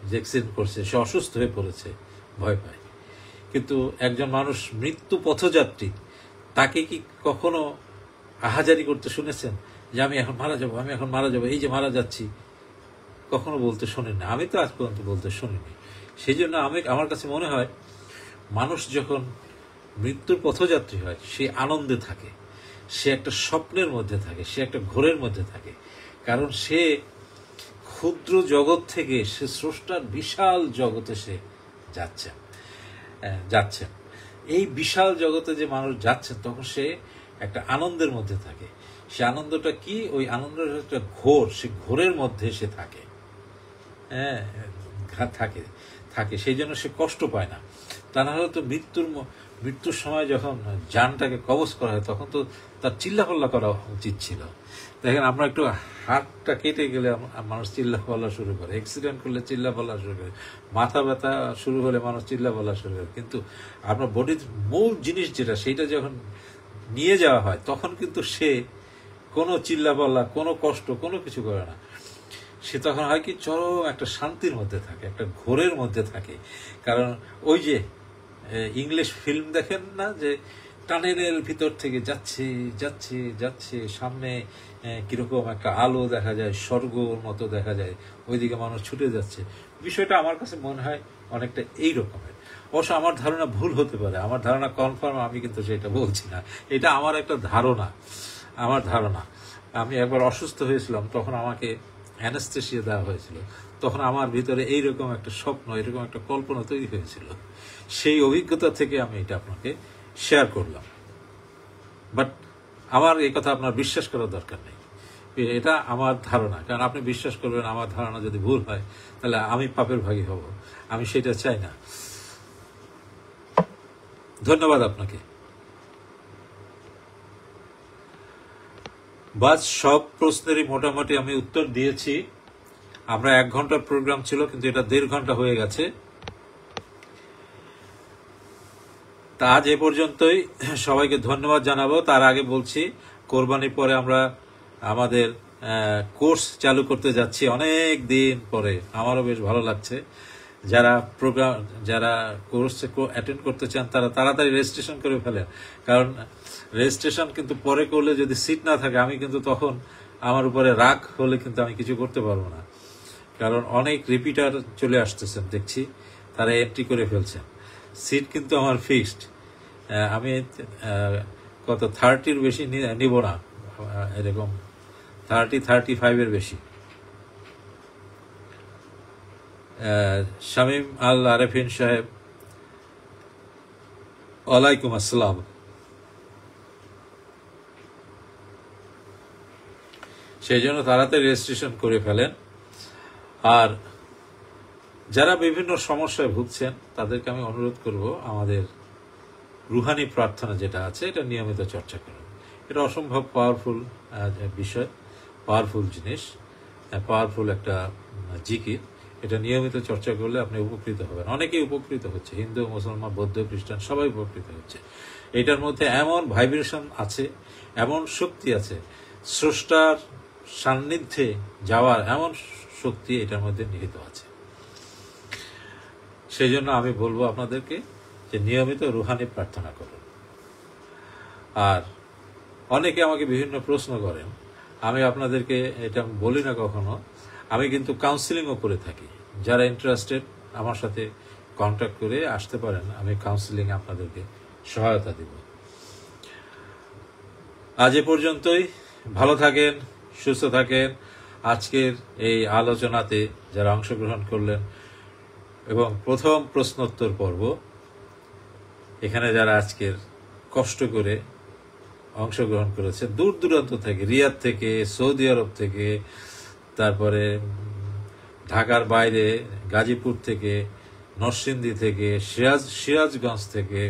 যে অ্যাক্সিডেন্ট করছে, সে অসুস্থ হয়ে পড়েছে, ভয় পায়। কিন্তু একজন মানুষ মৃত্যু পথযাত্রী, তাকে কি কখনো আহাজারি করতে শুনেছেন যে আমি এখন মারা যাব, আমি এখন মারা যাব, এই যে মারা যাচ্ছি? কখনো বলতে শোনেন না, আমি তো আজ পর্যন্ত বলতে শুনিনি। সেই জন্য আমার কাছে মনে হয় মানুষ যখন মৃত্যুর পথযাত্রী হয় সে আনন্দে থাকে, সে একটা স্বপ্নের মধ্যে থাকে, সে একটা ঘোরের মধ্যে থাকে। কারণ সে ক্ষুদ্র জগৎ থেকে সে স্রষ্টার বিশাল জগতে সে যাচ্ছেন। এই বিশাল জগতে যে মানুষ যাচ্ছেন, তখন সে একটা আনন্দের মধ্যে থাকে। সে আনন্দটা কি? ওই আনন্দের একটা ঘোর, সে ঘোরের মধ্যে সে থাকে, হ্যাঁ, থাকে। সেই জন্য সে কষ্ট পায় না। তা না হলে তো মৃত্যুর সময় যখন জানটাকে কবজ করা হয়, তখন তো তার চিল্লাপাল্লা করা উচিত ছিল। দেখেন, আমরা একটু হাতটা কেটে গেলে মানুষ চিল্লাপাল্লা শুরু করে, অ্যাক্সিডেন্ট করলে চিল্লাপাল্লা শুরু করে, মাথা ব্যথা শুরু হলে মানুষ চিল্লাপাল্লা শুরু করে। কিন্তু আপনার বডির মূল জিনিস যেটা, সেইটা যখন নিয়ে যাওয়া হয়, তখন কিন্তু সে কোনো চিল্লাপাল্লা, কোনো কষ্ট, কোনো কিছু করে না। সে তখন হয় কি, চরম একটা শান্তির মধ্যে থাকে, একটা ঘোরের মধ্যে থাকে। কারণ ওই যে ইংলিশ ফিল্ম দেখেন না, যে টানেলের ভিতর থেকে যাচ্ছে, সামনে কিরকম একটা আলো দেখা যায়, স্বর্গর মতো দেখা যায়, ওইদিকে মানুষ ছুটে যাচ্ছে। বিষয়টা আমার কাছে মনে হয় অনেকটা এই রকমের। অবশ্য আমার ধারণা ভুল হতে পারে, আমার ধারণা কনফার্ম আমি কিন্তু সেটা বলছি না, এটা আমার একটা ধারণা। আমি একবার অসুস্থ হয়েছিলাম, তখন আমাকে অ্যানেস্থেসিয়া দেওয়া হয়েছিল। তখন আমার ভিতরে এইরকম একটা স্বপ্ন, এরকম একটা কল্পনা তৈরি হয়েছিল। সেই অভিজ্ঞতা থেকে আমি এটা আপনাকে শেয়ার করলাম। বাট আমার এই কথা আপনার বিশ্বাস করার দরকার নেই, এটা আমার ধারণা। কারণ আপনি বিশ্বাস করবেন, আমার ধারণা যদি ভুল হয়, তাহলে আমি পাপের ভাগী হব। আমি সেটা চাই না। ধন্যবাদ আপনাকে। বাস সব প্রশ্নেরই মোটামুটি আমি উত্তর দিয়েছি। আমরা 1 ঘন্টার প্রোগ্রাম ছিল, কিন্তু এটা 1.5 ঘন্টা হয়ে গেছে। তা আজ এ পর্যন্তই। সবাইকে ধন্যবাদ জানাবো। তার আগে বলছি, কোরবানির পরে আমরা আমাদের কোর্স চালু করতে যাচ্ছি অনেক দিন পরে। আমারও বেশ ভালো লাগছে। যারা কোর্স অ্যাটেন্ড করতে চান, তারা তাড়াতাড়ি রেজিস্ট্রেশন করে ফেলেন। কারণ রেজিস্ট্রেশন কিন্তু পরে করলে যদি সিট না থাকে, আমি কিন্তু তখন আমার উপরে রাগ হলে কিন্তু আমি কিছু করতে পারবো না। কারণ অনেক রিপিটার চলে আসতেছেন দেখছি, তারা এন্ট্রি করে ফেলছেন। সিট কিন্তু আমার ফিক্সড। আমি কত 30-র বেশি নিব না, এরকম 35-এর বেশি। শামীম আল আরেফিন সাহেব, ওয়ালাইকুম আসসালাম। সেই জন্য তাড়াতাড়ি রেজিস্ট্রেশন করে ফেলেন। আর যারা বিভিন্ন সমস্যায় ভুগছেন, তাদেরকে আমি অনুরোধ করব, আমাদের রুহানি প্রার্থনা যেটা আছে, এটা নিয়মিত চর্চা করুন। এটা অসম্ভব পাওয়ারফুল বিষয়, পাওয়ারফুল জিনিস, পাওয়ারফুল একটা জিকির। এটা নিয়মিত চর্চা করলে আপনি উপকৃত হবেন। অনেকেই উপকৃত হচ্ছে, হিন্দু, মুসলমান, বৌদ্ধ, খ্রিস্টান, সবাই উপকৃত হচ্ছে। এটার মধ্যে এমন ভাইব্রেশন আছে, এমন শক্তি আছে, স্রষ্টার সান্নিধ্যে যাওয়ার এমন শক্তি এটার মধ্যে নিহিত আছে। সেই জন্য আমি বলবো আপনাদেরকে যে নিয়মিত রুহানি প্রার্থনা করুন। আর অনেকে আমাকে বিভিন্ন প্রশ্ন করেন, আমি আপনাদেরকে এটা বলি না কখনো, আমি কিন্তু কাউন্সিলিংও করে থাকি। যারা ইন্টারেস্টেড আমার সাথে কন্ট্যাক্ট করে আসতে পারেন, আমি কাউন্সিলিং আপনাদেরকে সহায়তা দিব। আজ এ পর্যন্তই। ভালো থাকেন, সুস্থ থাকেন। আজকের এই আলোচনাতে যারা অংশগ্রহণ করলেন, এবং প্রথম প্রশ্নোত্তর পর্ব, এখানে যারা আজকের কষ্ট করে অংশগ্রহণ করেছে, দূর দূরান্ত থেকে, রিয়াদ থেকে, সৌদি আরব থেকে, তারপরে ঢাকার বাইরে, গাজীপুর থেকে, নরসিংদী থেকে, সিরাজগঞ্জ থেকে,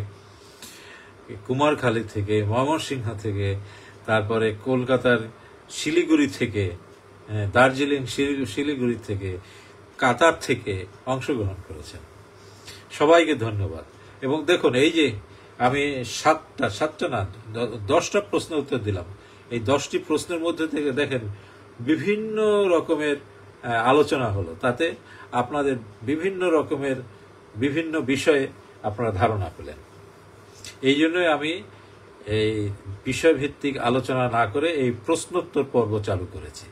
কুমারখালী থেকে, ময়মনসিংহ থেকে, তারপরে কলকাতার শিলিগুড়ি থেকে, দার্জিলিং শিলিগুড়ি থেকে, কাতার থেকে অংশগ্রহণ করেছেন। সবাইকে ধন্যবাদ। এবং দেখুন, এই যে আমি সাতটা না 10টা প্রশ্ন উত্তর দিলাম, এই 10টি প্রশ্নের মধ্যে থেকে দেখেন বিভিন্ন রকমের আলোচনা হলো, তাতে আপনাদের বিভিন্ন রকমের বিভিন্ন বিষয়ে আপনারা ধারণা পেলেন। এই জন্যই আমি এই বিষয়ভিত্তিক আলোচনা না করে এই প্রশ্নোত্তর পর্ব চালু করেছি।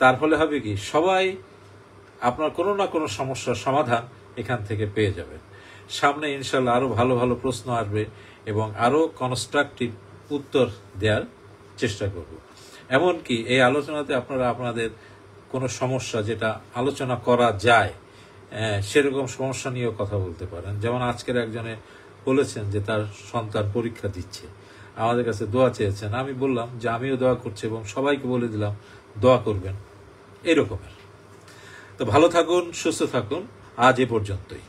তার ফলে হবে কি, সবাই আপনার কোনো না কোনো সমস্যার সমাধান এখান থেকে পেয়ে যাবেন। সামনে ইনশাল্লাহ আরো ভালো ভালো প্রশ্ন আসবে এবং আরো কনস্ট্রাকটিভ উত্তর দেওয়ার চেষ্টা করব। এমনকি এই আলোচনাতে আপনারা আপনাদের কোনো সমস্যা যেটা আলোচনা করা যায় সেরকম সমস্যা নিয়েও কথা বলতে পারেন। যেমন আজকের একজনে বলেছেন যে তার সন্তান পরীক্ষা দিচ্ছে, আমাদের কাছে দোয়া চেয়েছেন। আমি বললাম যে আমিও দোয়া করছি এবং সবাইকে বলে দিলাম দোয়া করবেন। এরকমের। তো ভালো থাকুন, সুস্থ থাকুন। আজ এ পর্যন্তই।